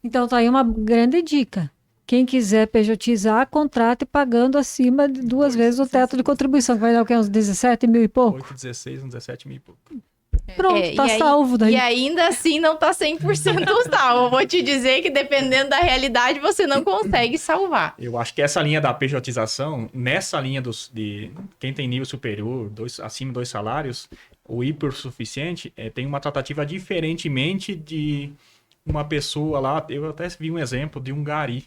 Então tá aí uma grande dica. Quem quiser pejotizar, contrate pagando acima de 2 vezes o teto de contribuição, que vai dar o quê? Uns 17 mil e pouco? 8, 16, uns 17 mil e pouco. Pronto, tá salvo daí. E ainda assim não tá 100% salvo. Eu vou te dizer que dependendo da realidade, você não consegue salvar. Eu acho que essa linha da pejotização, nessa linha de quem tem nível superior, acima de 2 salários, o hipersuficiente, tem uma tratativa diferentemente de uma pessoa lá. Eu até vi um exemplo de um gari,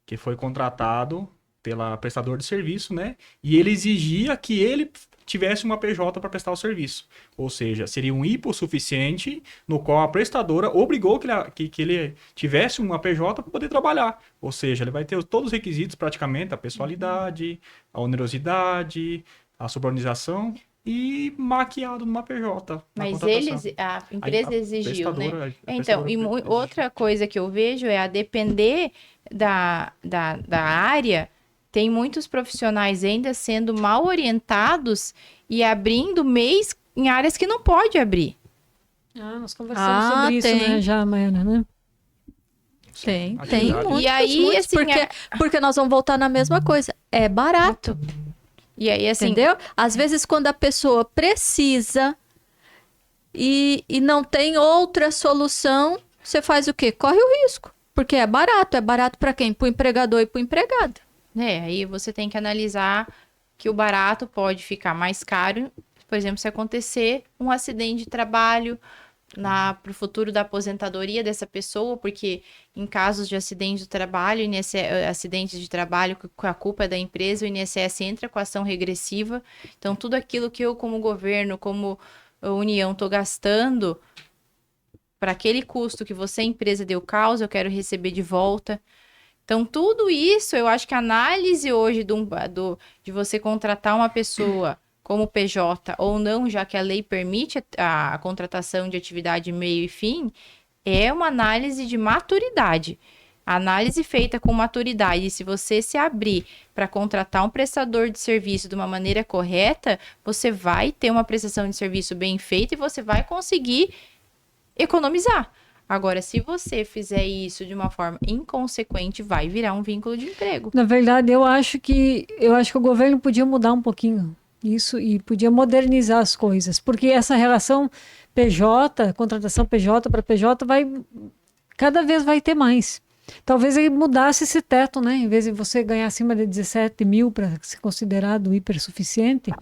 que foi contratado pela prestador de serviço, né? E ele exigia que ele tivesse uma PJ para prestar o serviço. Ou seja, seria um hipossuficiente no qual a prestadora obrigou que ele tivesse uma PJ para poder trabalhar. Ou seja, ele vai ter todos os requisitos praticamente, a pessoalidade, a onerosidade, a suborganização e maquiado numa PJ. Mas a empresa exigiu, né? Então, e outra coisa que eu vejo é a depender da área. Tem muitos profissionais ainda sendo mal orientados e abrindo MEIs em áreas que não pode abrir. Nós conversamos sobre isso, né, já, Maiana, né? Tem muitos. E aí, muitos, assim... Porque nós vamos voltar na mesma coisa. É barato. E aí, assim... Entendeu? Às vezes, quando a pessoa precisa e não tem outra solução, você faz o quê? Corre o risco. Porque é barato. É barato para quem? Para o empregador e para o empregado. Aí você tem que analisar que o barato pode ficar mais caro, por exemplo, se acontecer um acidente de trabalho para o futuro da aposentadoria dessa pessoa, porque em casos de acidente de trabalho, acidentes de trabalho que a culpa é da empresa, o INSS entra com ação regressiva. Então, tudo aquilo que eu, como governo, como União, estou gastando para aquele custo que você, empresa, deu causa, eu quero receber de volta. Então, tudo isso, eu acho que a análise hoje de você contratar uma pessoa como PJ ou não, já que a lei permite a contratação de atividade meio e fim, é uma análise de maturidade. A análise feita com maturidade, e se você se abrir para contratar um prestador de serviço de uma maneira correta, você vai ter uma prestação de serviço bem feita e você vai conseguir economizar. Agora, se você fizer isso de uma forma inconsequente, vai virar um vínculo de emprego. Na verdade, eu acho que o governo podia mudar um pouquinho isso e podia modernizar as coisas, porque essa relação PJ, contratação PJ para PJ, cada vez vai ter mais. Talvez ele mudasse esse teto, né? Em vez de você ganhar acima de 17 mil para ser considerado hipersuficiente,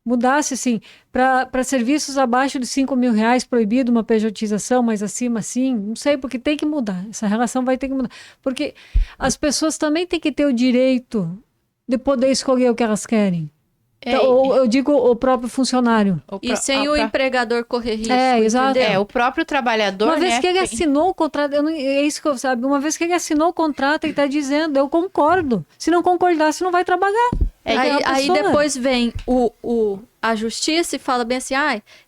mudasse, assim, para serviços abaixo de 5 mil reais, proibido uma pejotização, mas acima, sim, não sei, porque tem que mudar, essa relação vai ter que mudar, porque as pessoas também têm que ter o direito de poder escolher o que elas querem. Ou eu digo o próprio funcionário. E sem o empregador correr risco. Exato. O próprio trabalhador, uma vez que ele assinou o contrato, é isso que eu sabe, uma vez que ele assinou o contrato, ele está dizendo, eu concordo. Se não concordar, você não vai trabalhar. Aí depois vem a justiça e fala bem assim,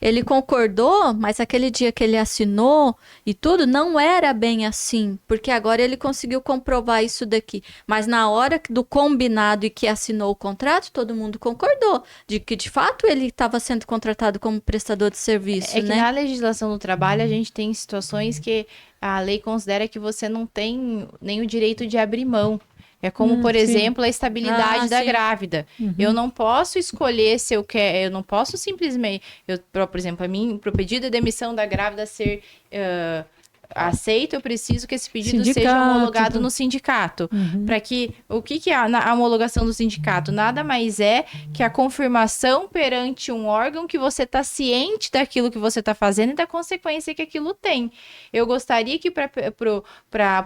ele concordou, mas aquele dia que ele assinou e tudo, não era bem assim, porque agora ele conseguiu comprovar isso daqui. Mas na hora do combinado e que assinou o contrato, todo mundo concordou de que, de fato, ele estava sendo contratado como prestador de serviço, que na legislação do trabalho a gente tem situações que a lei considera que você não tem nem o direito de abrir mão. É como, por exemplo, a estabilidade da grávida. Eu não posso escolher se eu quero, eu não posso simplesmente, por exemplo, para o pedido de demissão da grávida ser aceito, eu preciso que esse pedido seja homologado no sindicato. Para que, o que é a homologação do sindicato? Nada mais é que a confirmação perante um órgão que você está ciente daquilo que você está fazendo e da consequência que aquilo tem. Eu gostaria que para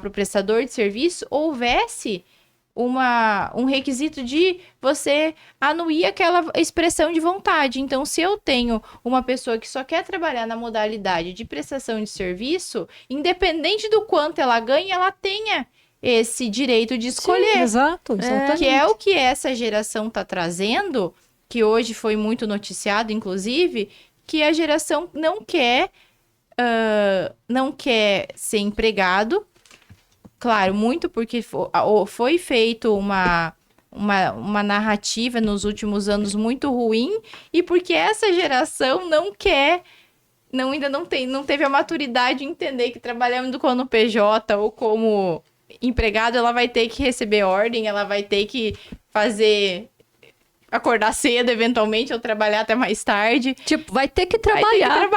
o prestador de serviço houvesse um requisito de você anuir aquela expressão de vontade. Então, se eu tenho uma pessoa que só quer trabalhar na modalidade de prestação de serviço, independente do quanto ela ganha, ela tenha esse direito de escolher. Sim, exato, exatamente. Que é o que essa geração está trazendo, que hoje foi muito noticiado, inclusive, que a geração não quer ser empregado. Claro, muito porque foi feito uma narrativa nos últimos anos muito ruim e porque essa geração ainda não teve a maturidade de entender que trabalhando como PJ ou como empregado, ela vai ter que receber ordem, ela vai ter que acordar cedo, eventualmente, ou trabalhar até mais tarde. Tipo, vai ter que trabalhar.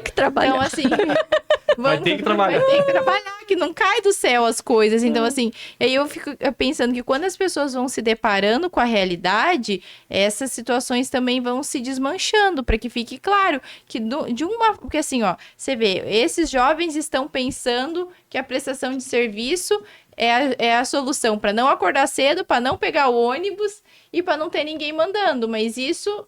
Então, assim... Vai ter que trabalhar, que não cai do céu as coisas. Então, assim, aí eu fico pensando que quando as pessoas vão se deparando com a realidade, essas situações também vão se desmanchando, para que fique claro que porque assim, você vê, esses jovens estão pensando que a prestação de serviço é a solução para não acordar cedo, para não pegar o ônibus e para não ter ninguém mandando, mas isso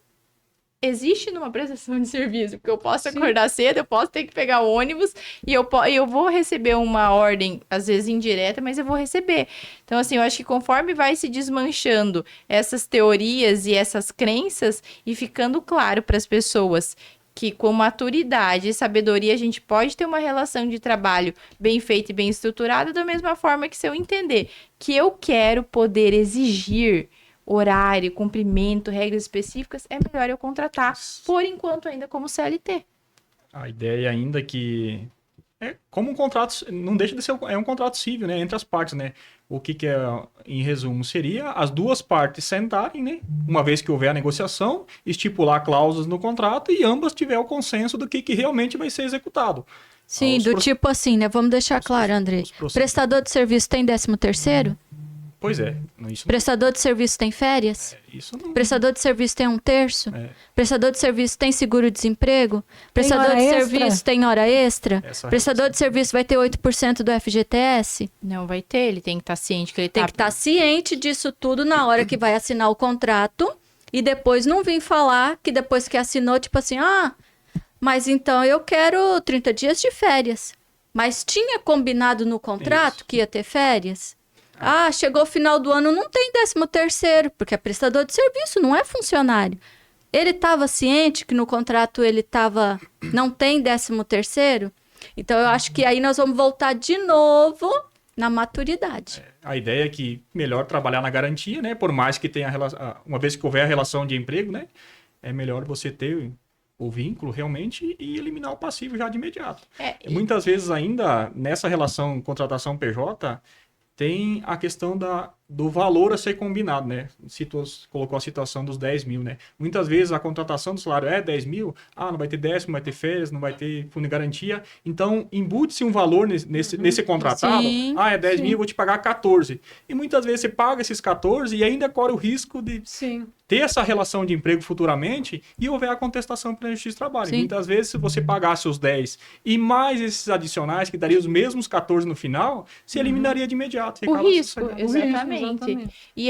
existe numa prestação de serviço, porque eu posso acordar cedo, eu posso ter que pegar o ônibus e eu vou receber uma ordem, às vezes indireta, mas eu vou receber. Então, assim, eu acho que conforme vai se desmanchando essas teorias e essas crenças e ficando claro para as pessoas que com maturidade e sabedoria a gente pode ter uma relação de trabalho bem feita e bem estruturada, da mesma forma que se eu entender que eu quero poder exigir horário, cumprimento, regras específicas, é melhor eu contratar, por enquanto ainda como CLT. A ideia ainda que como um contrato, não deixa de ser um contrato civil, né, entre as partes, né? O que em resumo, seria as duas partes sentarem, né? Uma vez que houver a negociação, estipular cláusulas no contrato e ambas tiver o consenso do que realmente vai ser executado. Sim, tipo assim, né? Vamos deixar claro, André. Prestador de serviço tem 13º? Pois é. Isso Prestador de serviço tem férias? Isso não... Prestador de serviço tem 1/3? Prestador de serviço tem seguro-desemprego? Prestador de serviço tem hora extra? Prestador de serviço vai ter 8% do FGTS? Não vai ter, ele tem que estar ciente que ele tem que estar ciente disso tudo na hora que vai assinar o contrato e depois não vir falar que depois que assinou, tipo assim, mas então eu quero 30 dias de férias. Mas tinha combinado no contrato que ia ter férias? Chegou o final do ano, não tem 13º, porque é prestador de serviço, não é funcionário. Ele estava ciente que no contrato não tem 13º? Então, eu acho que aí nós vamos voltar de novo na maturidade. A ideia é que melhor trabalhar na garantia, né? Por mais que tenha uma vez que houver a relação de emprego, né? É melhor você ter o vínculo realmente e eliminar o passivo já de imediato. Muitas vezes ainda, nessa relação contratação PJ... tem a questão do valor a ser combinado, né? Colocou a situação dos 10 mil, né? Muitas vezes a contratação do salário é 10 mil, não vai ter 10, não vai ter férias, não vai ter fundo de garantia. Então, embute-se um valor nesse contratado. É 10 mil, eu vou te pagar 14. E muitas vezes você paga esses 14 e ainda corre o risco de ter essa relação de emprego futuramente e houver a contestação para a Justiça do Trabalho. Muitas vezes, se você pagasse os 10 e mais esses adicionais, que daria os mesmos 14 no final, se eliminaria de imediato. O risco, exatamente. E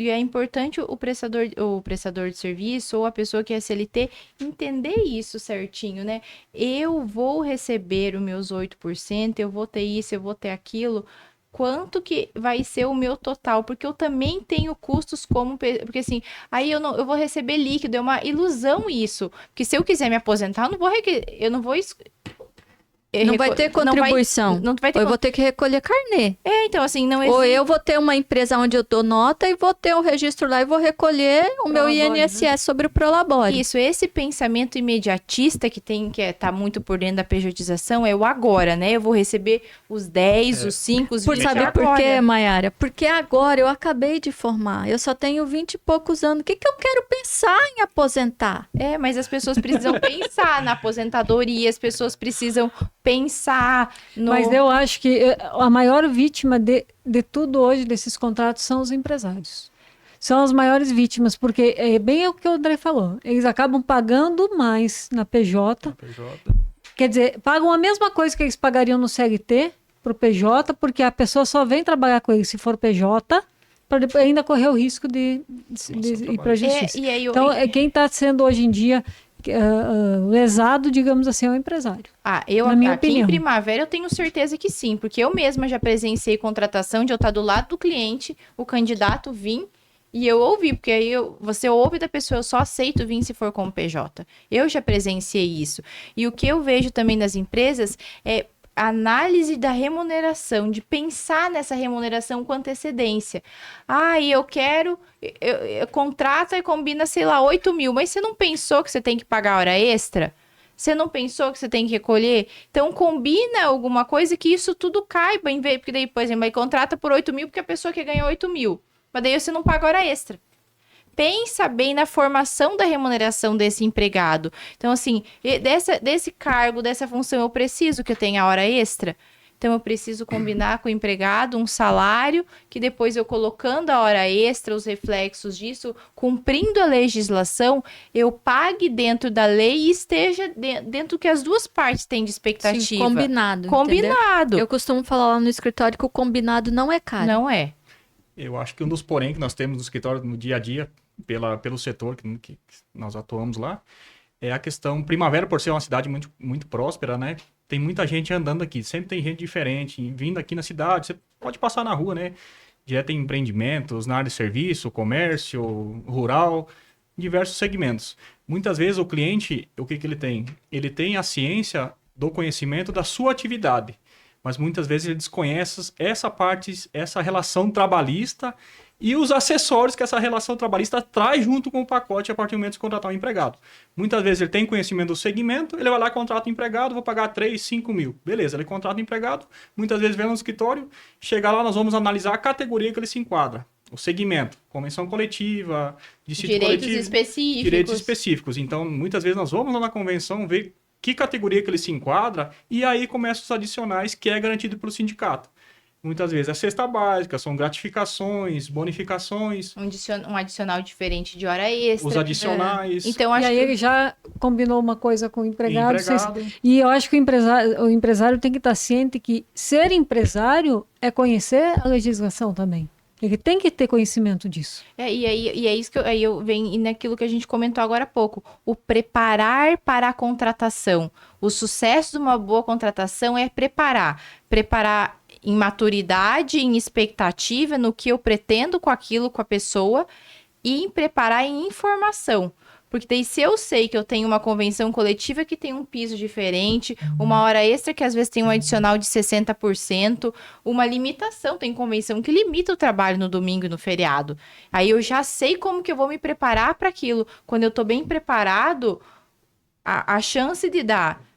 é importante o prestador de serviço ou a pessoa que é CLT entender isso certinho, né? Eu vou receber os meus 8%, eu vou ter isso, eu vou ter aquilo, quanto que vai ser o meu total, porque eu também tenho custos porque assim, aí eu vou receber líquido, é uma ilusão isso, porque se eu quiser me aposentar, eu não vou Não vai ter contribuição. Não vai ter Ou eu vou ter que recolher carnê. então assim, não Ou existe. eu vou ter uma empresa onde eu dou nota e vou ter um registro lá e vou recolher o meu INSS sobre o Prolabore. Isso, esse pensamento imediatista que tá muito por dentro da pejotização é o agora, né? Eu vou receber os 10, os 5, os 20 Sabe por agora. quê, Mayara? Porque agora eu acabei de formar. Eu só tenho 20 e poucos anos. O que eu quero pensar em aposentar? Mas as pessoas precisam pensar na aposentadoria, as pessoas precisam pensar no... Mas eu acho que a maior vítima de tudo hoje, desses contratos, são os empresários. São as maiores vítimas, porque é bem o que o André falou. Eles acabam pagando mais na PJ. Quer dizer, pagam a mesma coisa que eles pagariam no CLT para o PJ, porque a pessoa só vem trabalhar com ele se for PJ, para depois ainda correr o risco de ir para a justiça. Então, quem está sendo hoje em dia lesado, digamos assim, é o empresário. Na minha aqui opinião. Em Primavera eu tenho certeza que sim, porque eu mesma já presenciei contratação de eu estar do lado do cliente, o candidato vir e eu ouvi, porque aí você ouve da pessoa, eu só aceito vir se for como PJ. Eu já presenciei isso. E o que eu vejo também nas empresas é análise da remuneração, de pensar nessa remuneração com antecedência. Eu quero, contrata e combina, sei lá, 8 mil, mas você não pensou que você tem que pagar hora extra? Você não pensou que você tem que recolher? Então, combina alguma coisa que isso tudo caiba, porque daí, por exemplo, aí contrata por 8 mil porque a pessoa quer ganhar 8 mil, mas daí você não paga hora extra. Pensa bem na formação da remuneração desse empregado. Então, assim, desse cargo, dessa função, eu preciso que eu tenha hora extra. Então, eu preciso combinar com o empregado um salário, que depois eu colocando a hora extra, os reflexos disso, cumprindo a legislação, eu pague dentro da lei e esteja dentro do que as duas partes têm de expectativa. Sim, combinado. Entendeu? Eu costumo falar lá no escritório que o combinado não é caro. Não é. Eu acho que um dos porém que nós temos no escritório no dia a dia, pelo setor que nós atuamos lá, é a questão Primavera, por ser uma cidade muito, muito próspera, né? Tem muita gente andando aqui, sempre tem gente diferente, vindo aqui na cidade, você pode passar na rua, né? Direto em empreendimentos, na área de serviço, comércio, rural, diversos segmentos. Muitas vezes o cliente, o que ele tem? Ele tem a ciência do conhecimento da sua atividade, mas muitas vezes ele desconhece essa parte, essa relação trabalhista e os acessórios que essa relação trabalhista traz junto com o pacote a partir do momento de contratar um empregado. Muitas vezes ele tem conhecimento do segmento, ele vai lá e contrata um empregado, vou pagar 3, 5 mil. Beleza, ele contrata um empregado, muitas vezes vem no escritório, chega lá, nós vamos analisar a categoria que ele se enquadra. O segmento, convenção coletiva, direitos específicos. Direitos específicos. Então, muitas vezes nós vamos lá na convenção ver que categoria que ele se enquadra e aí começam os adicionais que é garantido pelo sindicato. Muitas vezes é cesta básica, são gratificações, bonificações. Um adicional diferente de hora extra. Os adicionais. Então, acho e aí que ele já combinou uma coisa com o empregado. E eu acho que o empresário tem que estar ciente que ser empresário é conhecer a legislação também. Ele tem que ter conhecimento disso. E é isso que eu venho naquilo que a gente comentou agora há pouco. O preparar para a contratação. O sucesso de uma boa contratação é preparar. Preparar em maturidade, em expectativa, no que eu pretendo com aquilo, com a pessoa, e em preparar em informação. Porque daí, se eu sei que eu tenho uma convenção coletiva que tem um piso diferente, uma hora extra que às vezes tem um adicional de 60%, uma limitação, tem convenção que limita o trabalho no domingo e no feriado. Aí eu já sei como que eu vou me preparar para aquilo. Quando eu estou bem preparado, a chance de dar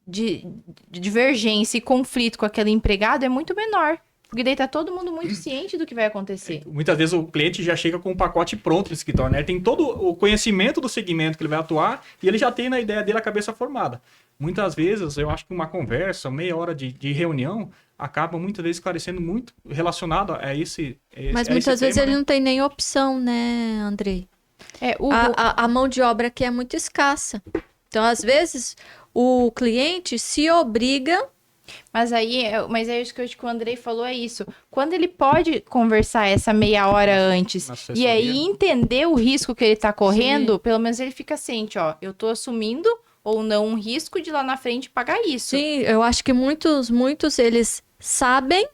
de divergência e conflito com aquele empregado é muito menor. Porque daí tá todo mundo muito ciente do que vai acontecer. Muitas vezes o cliente já chega com um pacote pronto no escritório, né? Ele tem todo o conhecimento do segmento que ele vai atuar e ele já tem na ideia dele a cabeça formada. Muitas vezes, eu acho que uma conversa, meia hora de reunião, acaba muitas vezes esclarecendo muito relacionado a esse Mas muitas vezes ele não tem nem opção, né, Andrei? A mão de obra aqui é muito escassa. Então, às vezes, o cliente se obriga... Mas é isso que o Andrei falou, é isso. Quando ele pode conversar essa meia hora antes e aí entender o risco que ele está correndo, pelo menos ele fica ciente, eu estou assumindo ou não um risco de lá na frente pagar isso. Sim, eu acho que muitos eles sabem,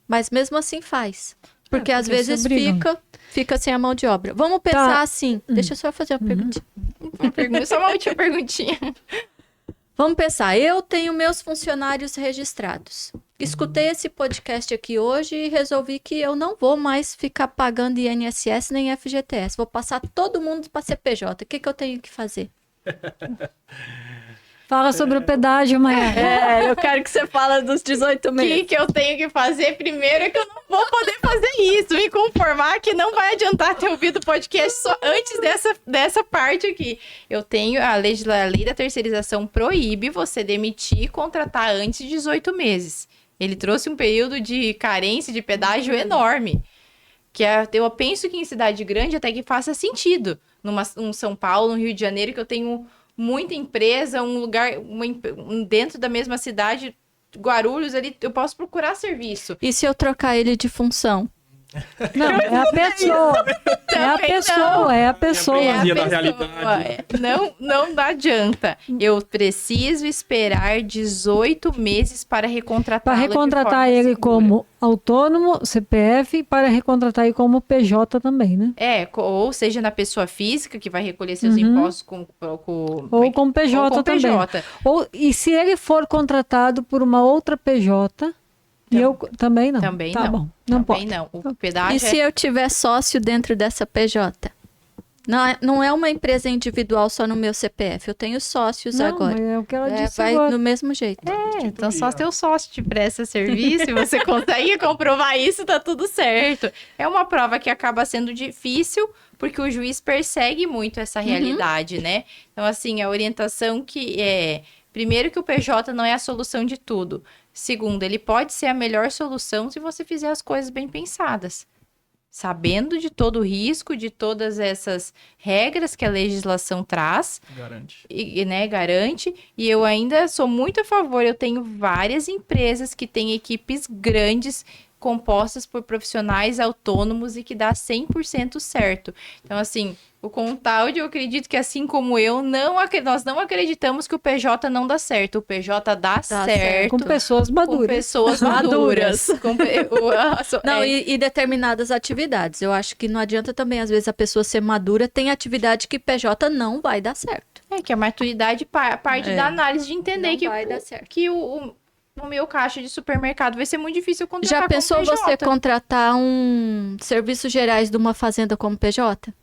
mas mesmo assim faz. Porque às porque vezes se obrigam. fica sem a mão de obra. Vamos pensar assim. Deixa eu só fazer uma perguntinha. Só uma última perguntinha. Vamos pensar, eu tenho meus funcionários registrados. Escutei esse podcast aqui hoje e resolvi que eu não vou mais ficar pagando INSS nem FGTS. Vou passar todo mundo para CPJ. O que eu tenho que fazer? Fala sobre o pedágio, Maia. Eu quero que você fale dos 18 O meses. que eu tenho que fazer primeiro é que eu não vou poder fazer isso. Me conformar que não vai adiantar ter ouvido o podcast só antes dessa parte aqui. Eu tenho a lei da terceirização proíbe você demitir e contratar antes de 18 meses. Ele trouxe um período de carência de pedágio enorme. Eu penso que em cidade grande até que faça sentido. Um São Paulo, um Rio de Janeiro, que eu tenho muita empresa, um lugar dentro da mesma cidade, Guarulhos, ali eu posso procurar serviço. E se eu trocar ele de função? Não, é a pessoa. É a pessoa. Da realidade. Não adianta. Eu preciso esperar 18 meses para recontratar. Para recontratar ele como autônomo, CPF, e para recontratar ele como PJ também, né? Ou seja, na pessoa física, que vai recolher seus impostos Ou com PJ também. PJ. E se ele for contratado por uma outra PJ, eu também não. Também tá não. bom. Não Também pode. não. O pedágio E se eu tiver sócio dentro dessa PJ? Não é uma empresa individual só no meu CPF. Eu tenho sócios Não, agora. mas é o que ela disse Vai agora. no mesmo jeito. então só teu sócio te presta serviço e você consegue comprovar isso, tá tudo certo. É uma prova que acaba sendo difícil, porque o juiz persegue muito essa realidade, né? Então, assim, a orientação que é... Primeiro, que o PJ não é a solução de tudo. Segundo, ele pode ser a melhor solução se você fizer as coisas bem pensadas. Sabendo de todo o risco, de todas essas regras que a legislação traz. Garante. Garante. E eu ainda sou muito a favor. Eu tenho várias empresas que têm equipes grandes, compostas por profissionais autônomos e que dá 100% certo. Então, assim, o Contaldi, eu acredito que assim como eu, nós não acreditamos que o PJ não dá certo. O PJ dá certo. Com pessoas maduras. Com pessoas maduras. E determinadas atividades. Eu acho que não adianta também, às vezes, a pessoa ser madura. Tem atividade que PJ não vai dar certo. Que a maturidade parte da análise de entender Não que vai dar certo. Que o meu caixa de supermercado vai ser muito difícil contratar. Já pensou como PJ? você contratar um serviços gerais de uma fazenda como PJ?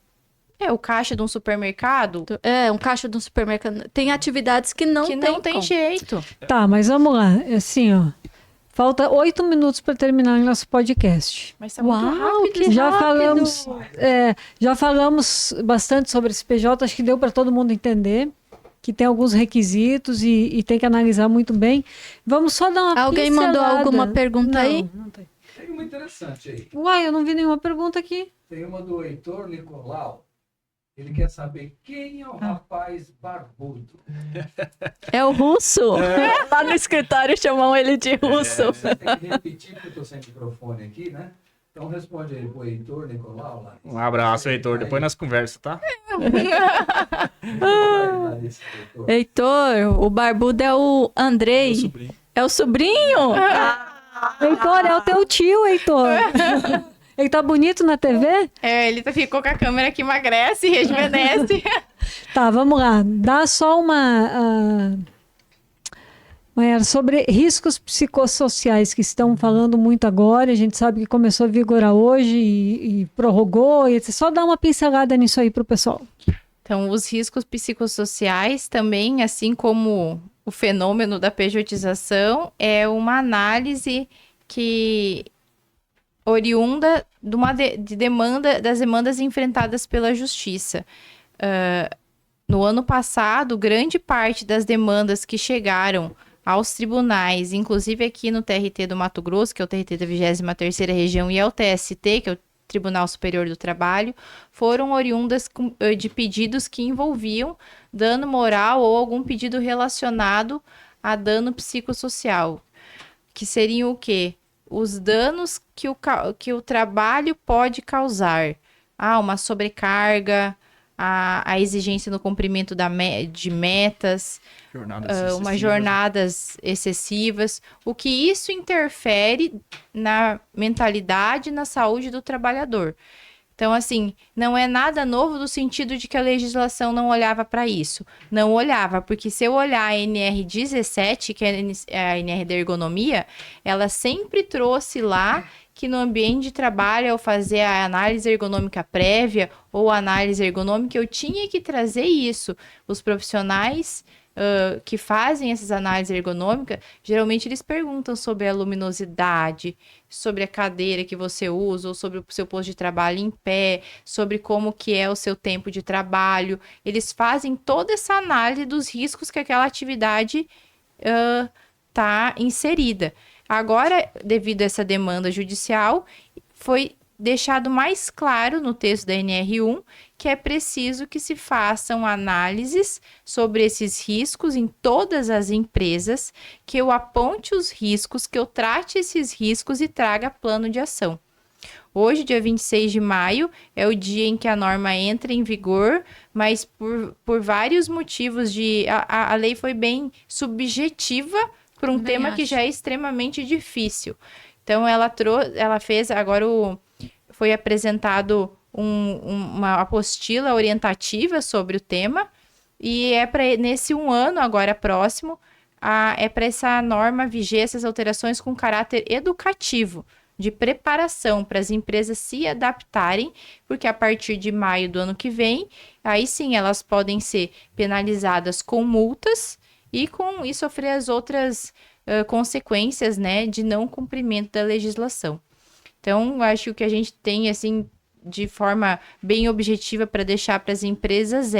O caixa de um supermercado Um caixa de um supermercado. Tem atividades que não tem como. jeito. Tá, mas vamos lá. Assim, ó. Falta 8 minutos para terminar o nosso podcast. Mas tá muito rápido. que Já rápido. já falamos bastante sobre esse PJ, acho que deu para todo mundo entender que tem alguns requisitos e tem que analisar muito bem. Vamos só dar uma Alguém pincelada. mandou alguma pergunta aí? Não tem. Tem uma interessante aí. Uai, eu não vi nenhuma pergunta aqui. Tem uma do Heitor Nicolau. Ele quer saber quem é o rapaz barbudo. É o russo. Lá no escritório chamam ele de russo. Você tem que repetir, porque eu estou sem microfone aqui, né? Então responde aí pro Heitor Nicolau lá. Um abraço, Heitor. Depois nós conversamos, tá? Heitor, o barbudo é o Andrei. Meu sobrinho. É o sobrinho? Heitor, é o teu tio, Heitor. Ele tá bonito na TV? Ele ficou com a câmera que emagrece e rejuvenesce. Tá, vamos lá. Dá só uma... Mayara, sobre riscos psicossociais que estão falando muito agora, a gente sabe que começou a vigorar hoje e prorrogou, e só dá uma pincelada nisso aí pro pessoal. Então, os riscos psicossociais também, assim como o fenômeno da pejotização, é uma análise que oriunda das demandas enfrentadas pela justiça. No ano passado, grande parte das demandas que chegaram aos tribunais, inclusive aqui no TRT do Mato Grosso, que é o TRT da 23ª Região, e ao TST, que é o Tribunal Superior do Trabalho, foram oriundas de pedidos que envolviam dano moral ou algum pedido relacionado a dano psicossocial, que seriam o quê? Os danos que o trabalho pode causar. Uma sobrecarga, a exigência no cumprimento de metas, jornadas excessivas, o que isso interfere na mentalidade e na saúde do trabalhador. Então, assim, não é nada novo no sentido de que a legislação não olhava para isso. Não olhava, porque se eu olhar a NR17, que é a NR da ergonomia, ela sempre trouxe lá que no ambiente de trabalho, ao fazer a análise ergonômica prévia ou a análise ergonômica, eu tinha que trazer isso. Os profissionais que fazem essas análises ergonômicas, geralmente eles perguntam sobre a luminosidade, sobre a cadeira que você usa, ou sobre o seu posto de trabalho em pé, sobre como que é o seu tempo de trabalho. Eles fazem toda essa análise dos riscos que aquela atividade está inserida. Agora, devido a essa demanda judicial, foi deixado mais claro no texto da NR1 que é preciso que se façam análises sobre esses riscos em todas as empresas, que eu aponte os riscos, que eu trate esses riscos e traga plano de ação. Hoje, dia 26 de maio, é o dia em que a norma entra em vigor, mas por vários motivos a lei foi bem subjetiva para um tema que já é extremamente difícil. Então, ela fez agora foi apresentado uma apostila orientativa sobre o tema e nesse ano, agora próximo, é para essa norma viger essas alterações com caráter educativo, de preparação para as empresas se adaptarem, porque a partir de maio do ano que vem, aí sim elas podem ser penalizadas com multas e sofrer as outras consequências, né, de não cumprimento da legislação. Então, acho que o que a gente tem, assim, de forma bem objetiva para deixar para as empresas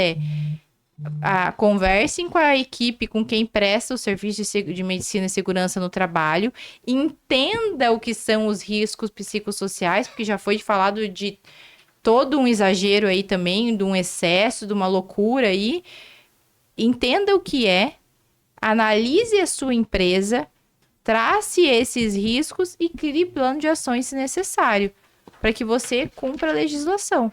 conversem com a equipe, com quem presta o serviço de medicina e segurança no trabalho, entenda o que são os riscos psicossociais, porque já foi falado de todo um exagero aí também, de um excesso, de uma loucura aí. Entenda o que analise a sua empresa, trace esses riscos e crie plano de ações se necessário, para que você cumpra a legislação.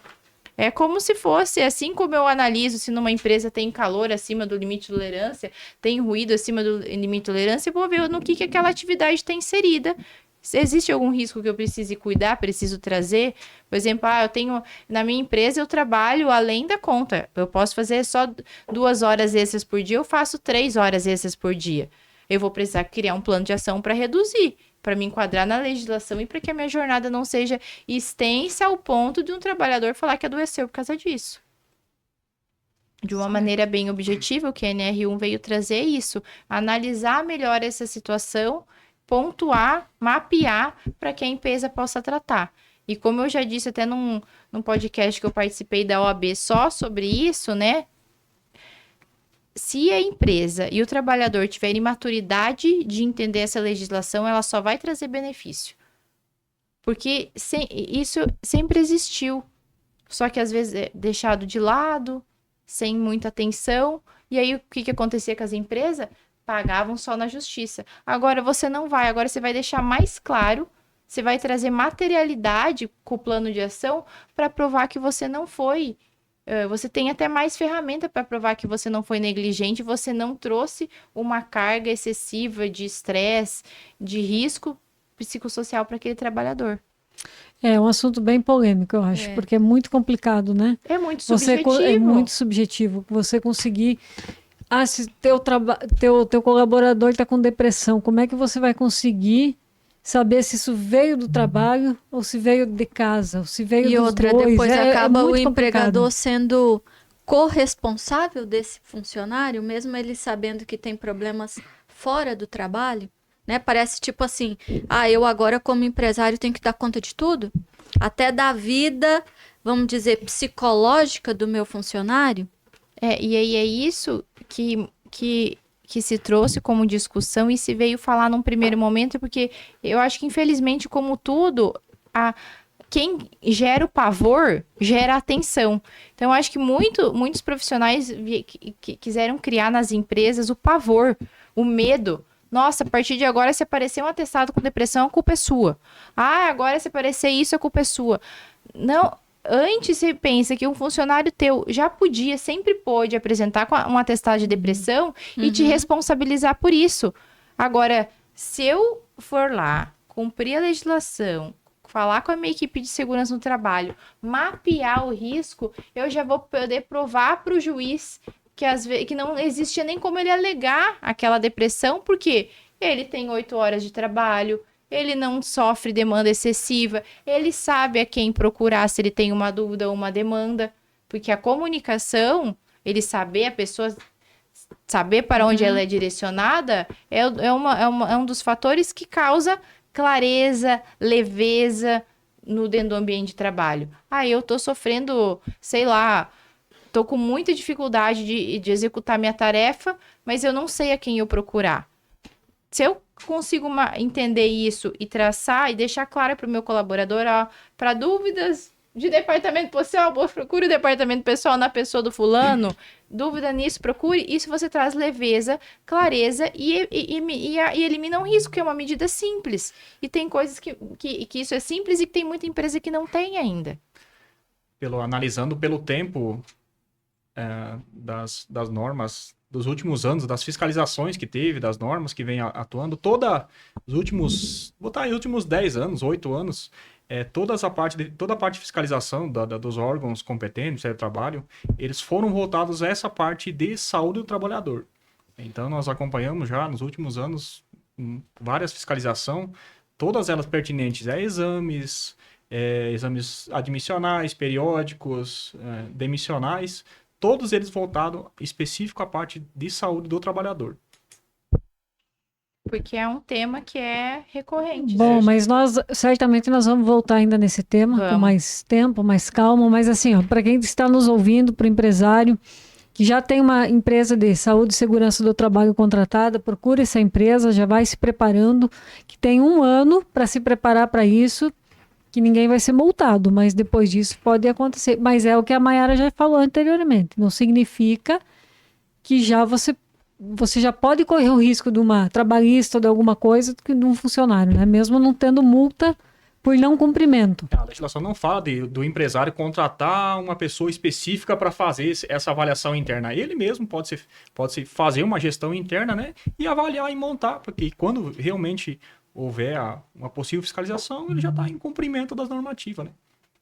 É como se fosse, assim como eu analiso se numa empresa tem calor acima do limite de tolerância, tem ruído acima do limite de tolerância, eu vou ver no que aquela atividade está inserida. Se existe algum risco que eu precise cuidar, preciso trazer. Por exemplo, na minha empresa eu trabalho além da conta. Eu posso fazer só 2 horas extras por dia, eu faço 3 horas extras por dia. Eu vou precisar criar um plano de ação para reduzir, para me enquadrar na legislação e para que a minha jornada não seja extensa ao ponto de um trabalhador falar que adoeceu por causa disso. De uma maneira bem objetiva, o que a NR1 veio trazer é isso, analisar melhor essa situação, pontuar, mapear para que a empresa possa tratar. E como eu já disse até num podcast que eu participei da OAB só sobre isso, né? Se a empresa e o trabalhador tiverem maturidade de entender essa legislação, ela só vai trazer benefício. Porque isso sempre existiu. Só que às vezes é deixado de lado, sem muita atenção. E aí o que acontecia com as empresas? Pagavam só na justiça. Agora você não vai, agora você vai deixar mais claro, você vai trazer materialidade com o plano de ação para provar que você não foi. Você tem até mais ferramenta para provar que você não foi negligente, você não trouxe uma carga excessiva de estresse, de risco psicossocial para aquele trabalhador. É um assunto bem polêmico, eu acho, porque é muito complicado, né? É muito subjetivo. É muito subjetivo. Você conseguir... se teu colaborador está com depressão, como é que você vai conseguir saber se isso veio do trabalho ou se veio de casa, ou se veio dos outra, dois? Depois acaba o empregador complicado. sendo corresponsável desse funcionário, mesmo ele sabendo que tem problemas fora do trabalho, né? Parece tipo assim, eu agora como empresário tenho que dar conta de tudo, até da vida, vamos dizer, psicológica do meu funcionário. E aí é isso que se trouxe como discussão e se veio falar num primeiro momento, porque eu acho que, infelizmente, como tudo, quem gera o pavor gera atenção. Então, eu acho que muitos profissionais quiseram criar nas empresas o pavor, o medo. Nossa, a partir de agora, se aparecer um atestado com depressão, a culpa é sua. Agora se aparecer isso, a culpa é sua. Não, antes você pensa que um funcionário teu já podia, sempre pôde apresentar com um atestado de depressão e te responsabilizar por isso. Agora, se eu for lá, cumprir a legislação, falar com a minha equipe de segurança no trabalho, mapear o risco, eu já vou poder provar para o juiz que não existia nem como ele alegar aquela depressão, porque ele tem 8 horas de trabalho, ele não sofre demanda excessiva, ele sabe a quem procurar se ele tem uma dúvida ou uma demanda, porque a comunicação, ele saber, a pessoa saber para onde ela é direcionada, é um dos fatores que causa clareza, leveza dentro do ambiente de trabalho. Eu tô sofrendo, sei lá, tô com muita dificuldade de executar minha tarefa, mas eu não sei a quem eu procurar. Se eu consigo entender isso e traçar e deixar claro para o meu colaborador, para dúvidas de departamento pessoal, procure o departamento pessoal na pessoa do fulano, dúvida nisso, procure, isso você traz leveza, clareza e elimina um risco, que é uma medida simples. E tem coisas que isso é simples e que tem muita empresa que não tem ainda. Analisando pelo tempo das normas dos últimos anos, das fiscalizações que teve, das normas que vem atuando, toda os últimos 10 anos, 8 anos, toda a parte de fiscalização dos órgãos competentes, do trabalho, eles foram voltados a essa parte de saúde do trabalhador. Então, nós acompanhamos já nos últimos anos várias fiscalizações, todas elas pertinentes a exames admissionais, periódicos, demissionais, todos eles voltados específico à parte de saúde do trabalhador. Porque é um tema que é recorrente. Bom, mas certamente nós vamos voltar ainda nesse tema com mais tempo, mais calma, mas assim, para quem está nos ouvindo, para o empresário que já tem uma empresa de saúde e segurança do trabalho contratada, procure essa empresa, já vai se preparando, que tem 1 ano para se preparar para isso, que ninguém vai ser multado, mas depois disso pode acontecer. Mas é o que a Maiara já falou anteriormente, não significa que você já pode correr o risco de uma trabalhista ou de alguma coisa de um funcionário, né? Mesmo não tendo multa por não cumprimento. A legislação não fala do empresário contratar uma pessoa específica para fazer essa avaliação interna. Ele mesmo pode fazer uma gestão interna, né? E avaliar e montar, porque quando realmente houver uma possível fiscalização, ele já está em cumprimento das normativas, né?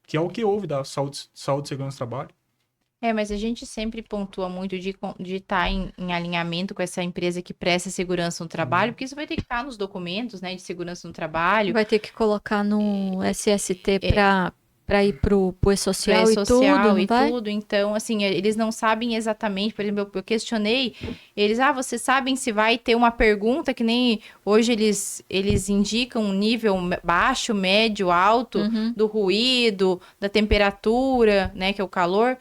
Que é o que houve da saúde e segurança do trabalho. Mas a gente sempre pontua muito de estar em alinhamento com essa empresa que presta segurança no trabalho, porque isso vai ter que estar nos documentos, né, de segurança no trabalho. Vai ter que colocar no SST para ir pro E-Social e tudo. Então, assim, eles não sabem exatamente, por exemplo, eu questionei, eles, vocês sabem se vai ter uma pergunta, que nem hoje eles indicam um nível baixo, médio, alto, do ruído, da temperatura, né, que é o calor.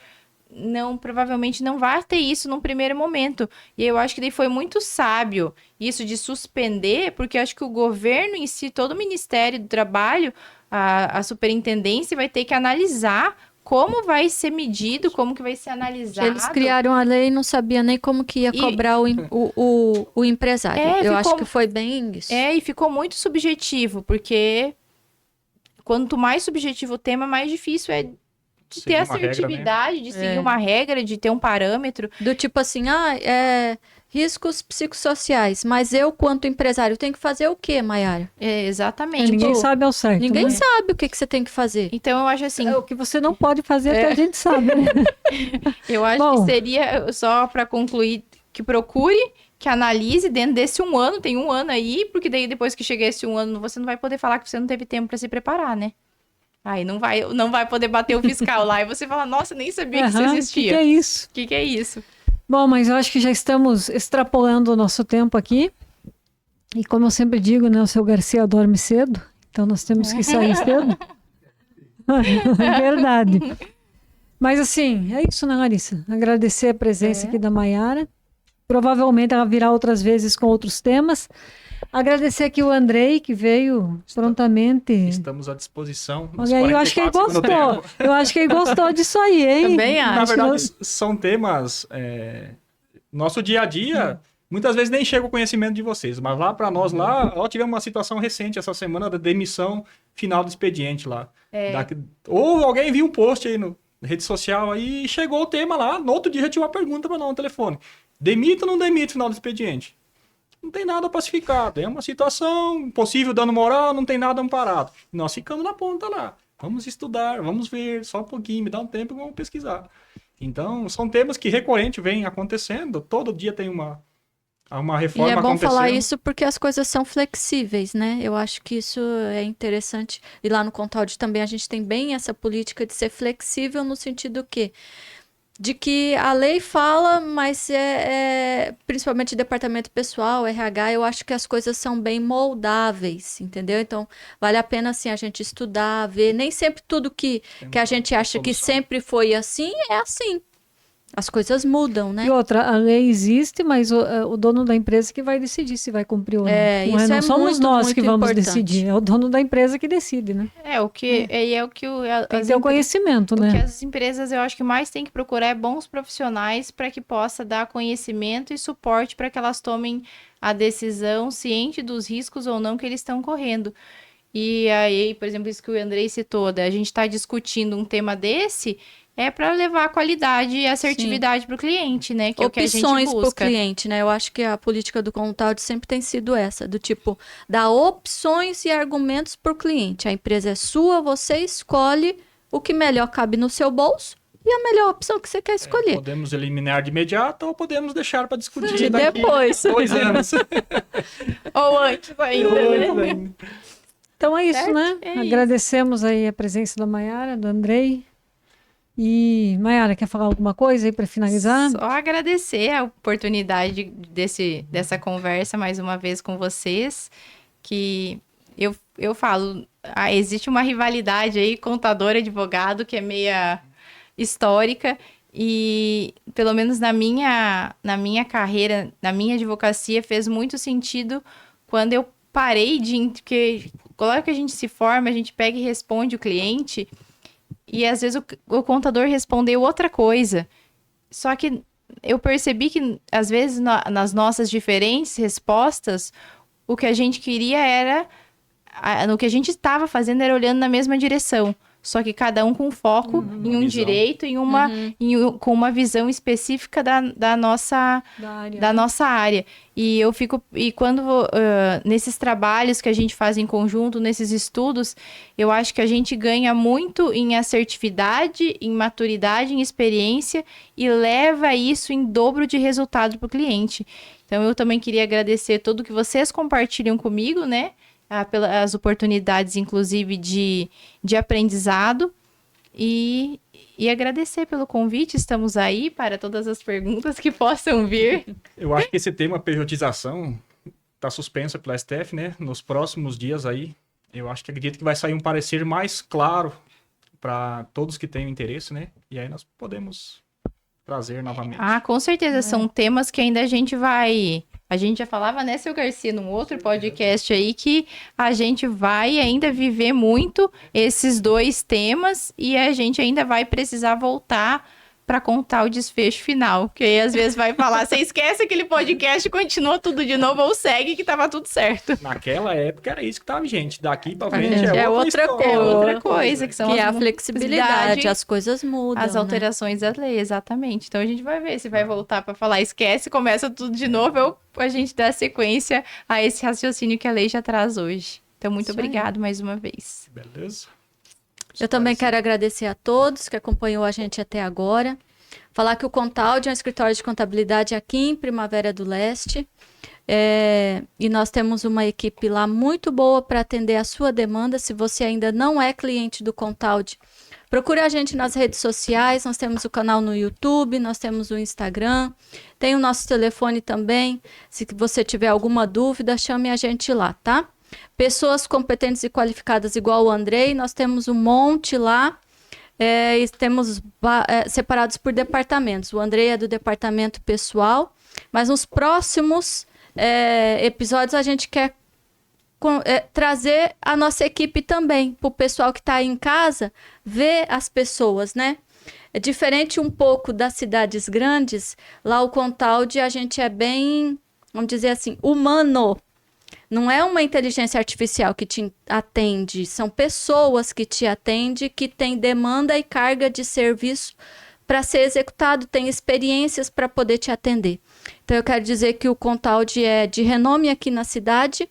Não, provavelmente não vai ter isso num primeiro momento. E eu acho que daí foi muito sábio isso de suspender, porque eu acho que o governo em si, todo o Ministério do Trabalho, a superintendência vai ter que analisar como vai ser medido, como que vai ser analisado. Eles criaram a lei e não sabia nem como que ia cobrar o empresário. Eu acho que foi bem isso. E ficou muito subjetivo, porque quanto mais subjetivo o tema, mais difícil é de ter assertividade, regra, né? De seguir uma regra, de ter um parâmetro. Do tipo assim, riscos psicossociais, mas eu, quanto empresário, tenho que fazer o quê, Maiara? Exatamente. Ninguém sabe ao certo. Ninguém sabe o que você tem que fazer. Então, eu acho assim... O que você não pode fazer, até a gente sabe, né? Eu acho que seria, só para concluir, que procure, que analise dentro desse 1 ano, tem 1 ano aí, porque daí depois que chegar esse 1 ano, você não vai poder falar que você não teve tempo para se preparar, né? Aí não vai poder bater o fiscal lá e você fala, nossa, nem sabia que isso existia. O que é isso? O que é isso? Bom, mas eu acho que já estamos extrapolando o nosso tempo aqui. E como eu sempre digo, né, o seu Garcia dorme cedo, então nós temos que sair cedo. É verdade. Mas assim, é isso, né, Larissa? Agradecer a presença aqui da Maiara. Provavelmente ela virá outras vezes com outros temas. Agradecer aqui o Andrei, que veio prontamente. Estamos à disposição. Eu acho que ele gostou. Eu acho que ele gostou disso aí, hein? Também acho. Na verdade, são temas... nosso dia a dia, muitas vezes nem chega o conhecimento de vocês, mas lá para nós, lá, ó, tivemos uma situação recente essa semana da demissão final do expediente lá. Ou alguém viu um post aí na rede social aí e chegou o tema lá, no outro dia já tinha uma pergunta para nós no telefone. Demite ou não demite final do expediente? Não tem nada pacificado, é uma situação, possível dano moral, não tem nada amparado. Nós ficamos na ponta lá. Vamos estudar, vamos ver, só um pouquinho, me dá um tempo e vamos pesquisar. Então, são temas que recorrente vêm acontecendo, todo dia tem uma reforma acontecendo. E é bom falar isso porque as coisas são flexíveis, né? Eu acho que isso é interessante. E lá no Contalde também a gente tem bem essa política de ser flexível no sentido de que a lei fala, mas principalmente departamento pessoal, RH, eu acho que as coisas são bem moldáveis, entendeu? Então, vale a pena, assim, a gente estudar, ver. Nem sempre tudo que a gente acha que sempre foi assim, é assim. As coisas mudam, né? E outra, a lei existe, mas o dono da empresa que vai decidir se vai cumprir ou não. Não somos nós que vamos decidir, é o dono da empresa que decide, né? Tem que ter o conhecimento, né? O que as empresas, eu acho que mais tem que procurar é bons profissionais para que possa dar conhecimento e suporte para que elas tomem a decisão ciente dos riscos ou não que eles estão correndo. E aí, por exemplo, isso que o Andrei citou, a gente está discutindo um tema desse, é para levar qualidade e assertividade para o cliente, né? Que é o que a gente busca. Opções para o cliente, né? Eu acho que a política do Contalde sempre tem sido essa, do tipo, dar opções e argumentos para o cliente. A empresa é sua, você escolhe o que melhor cabe no seu bolso e a melhor opção que você quer escolher. Podemos eliminar de imediato ou podemos deixar para discutir depois. 2 anos. Ou antes ainda. Então é isso, Certo? né? É Agradecemos aí a presença da Maiara, do Andrei. E, Maiara, quer falar alguma coisa aí para finalizar? Só agradecer a oportunidade dessa conversa mais uma vez com vocês, que eu falo, existe uma rivalidade aí, contador e advogado, que é meia histórica, e pelo menos na minha carreira, na minha advocacia, fez muito sentido quando eu parei porque claro que a gente se forma, a gente pega e responde o cliente, e às vezes o contador respondeu outra coisa. Só que eu percebi que, às vezes, nas nossas diferentes respostas, o que a gente queria era... No que a gente estava fazendo era olhando na mesma direção. Só que cada um com foco em um direito, com uma visão específica da nossa área. E quando nesses trabalhos que a gente faz em conjunto, nesses estudos, eu acho que a gente ganha muito em assertividade, em maturidade, em experiência e leva isso em dobro de resultado para o cliente. Então, eu também queria agradecer tudo que vocês compartilham comigo, né? Pelas oportunidades, inclusive, de aprendizado e agradecer pelo convite. Estamos aí para todas as perguntas que possam vir. Eu acho que esse tema pejotização está suspenso pela STF, né? Nos próximos dias aí, eu acredito que vai sair um parecer mais claro para todos que tenham interesse, né? E aí nós podemos trazer novamente. Com certeza, são temas que ainda a gente vai... A gente já falava, né, seu Garcia, num outro podcast aí, que a gente vai ainda viver muito esses 2 temas e a gente ainda vai precisar voltar para contar o desfecho final. Porque aí, às vezes, vai falar, você esquece aquele podcast, continua tudo de novo ou segue que tava tudo certo. Naquela época era isso que tava vigente. Daqui para frente é outra coisa. Que são a flexibilidade, as coisas mudam. As alterações da lei, exatamente. Então, a gente vai ver se vai voltar para falar, esquece, começa tudo de novo, ou a gente dá sequência a esse raciocínio que a lei já traz hoje. Então, muito obrigado mais uma vez. Beleza. Eu também quero agradecer a todos que acompanhou a gente até agora. Falar que o Contalde é um escritório de contabilidade aqui em Primavera do Leste. E nós temos uma equipe lá muito boa para atender a sua demanda. Se você ainda não é cliente do Contalde, procure a gente nas redes sociais. Nós temos o canal no YouTube, nós temos o Instagram. Tem o nosso telefone também. Se você tiver alguma dúvida, chame a gente lá, tá? Pessoas competentes e qualificadas igual o Andrei, nós temos um monte lá, e temos separados por departamentos. O Andrei é do departamento pessoal, mas nos próximos episódios a gente quer trazer a nossa equipe também, para o pessoal que está aí em casa, ver as pessoas, né? É diferente um pouco das cidades grandes, lá o Contalde a gente é bem vamos dizer assim, humano. Não é uma inteligência artificial que te atende, são pessoas que te atendem, que têm demanda e carga de serviço para ser executado, tem experiências para poder te atender. Então, eu quero dizer que o Contaldi é de renome aqui na cidade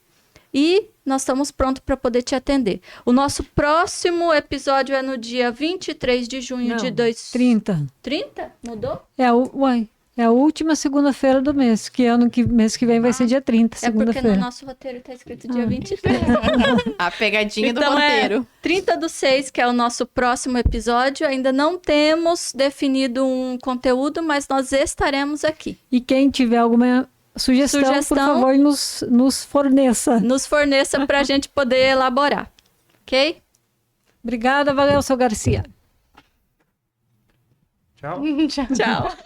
e nós estamos prontos para poder te atender. O nosso próximo episódio é no dia 23 de junho de 30. 30? Mudou? É a última segunda-feira do mês, mês que vem vai ser dia 30, É porque segunda-feira. no nosso roteiro está escrito dia 23. A pegadinha do Então, roteiro. 30/6, que é o nosso próximo episódio. Ainda não temos definido um conteúdo, mas nós estaremos aqui. E quem tiver alguma sugestão, por favor, nos forneça. Nos forneça para a gente poder elaborar. Ok? Obrigada, valeu, seu Garcia. Tchau. Tchau. Tchau.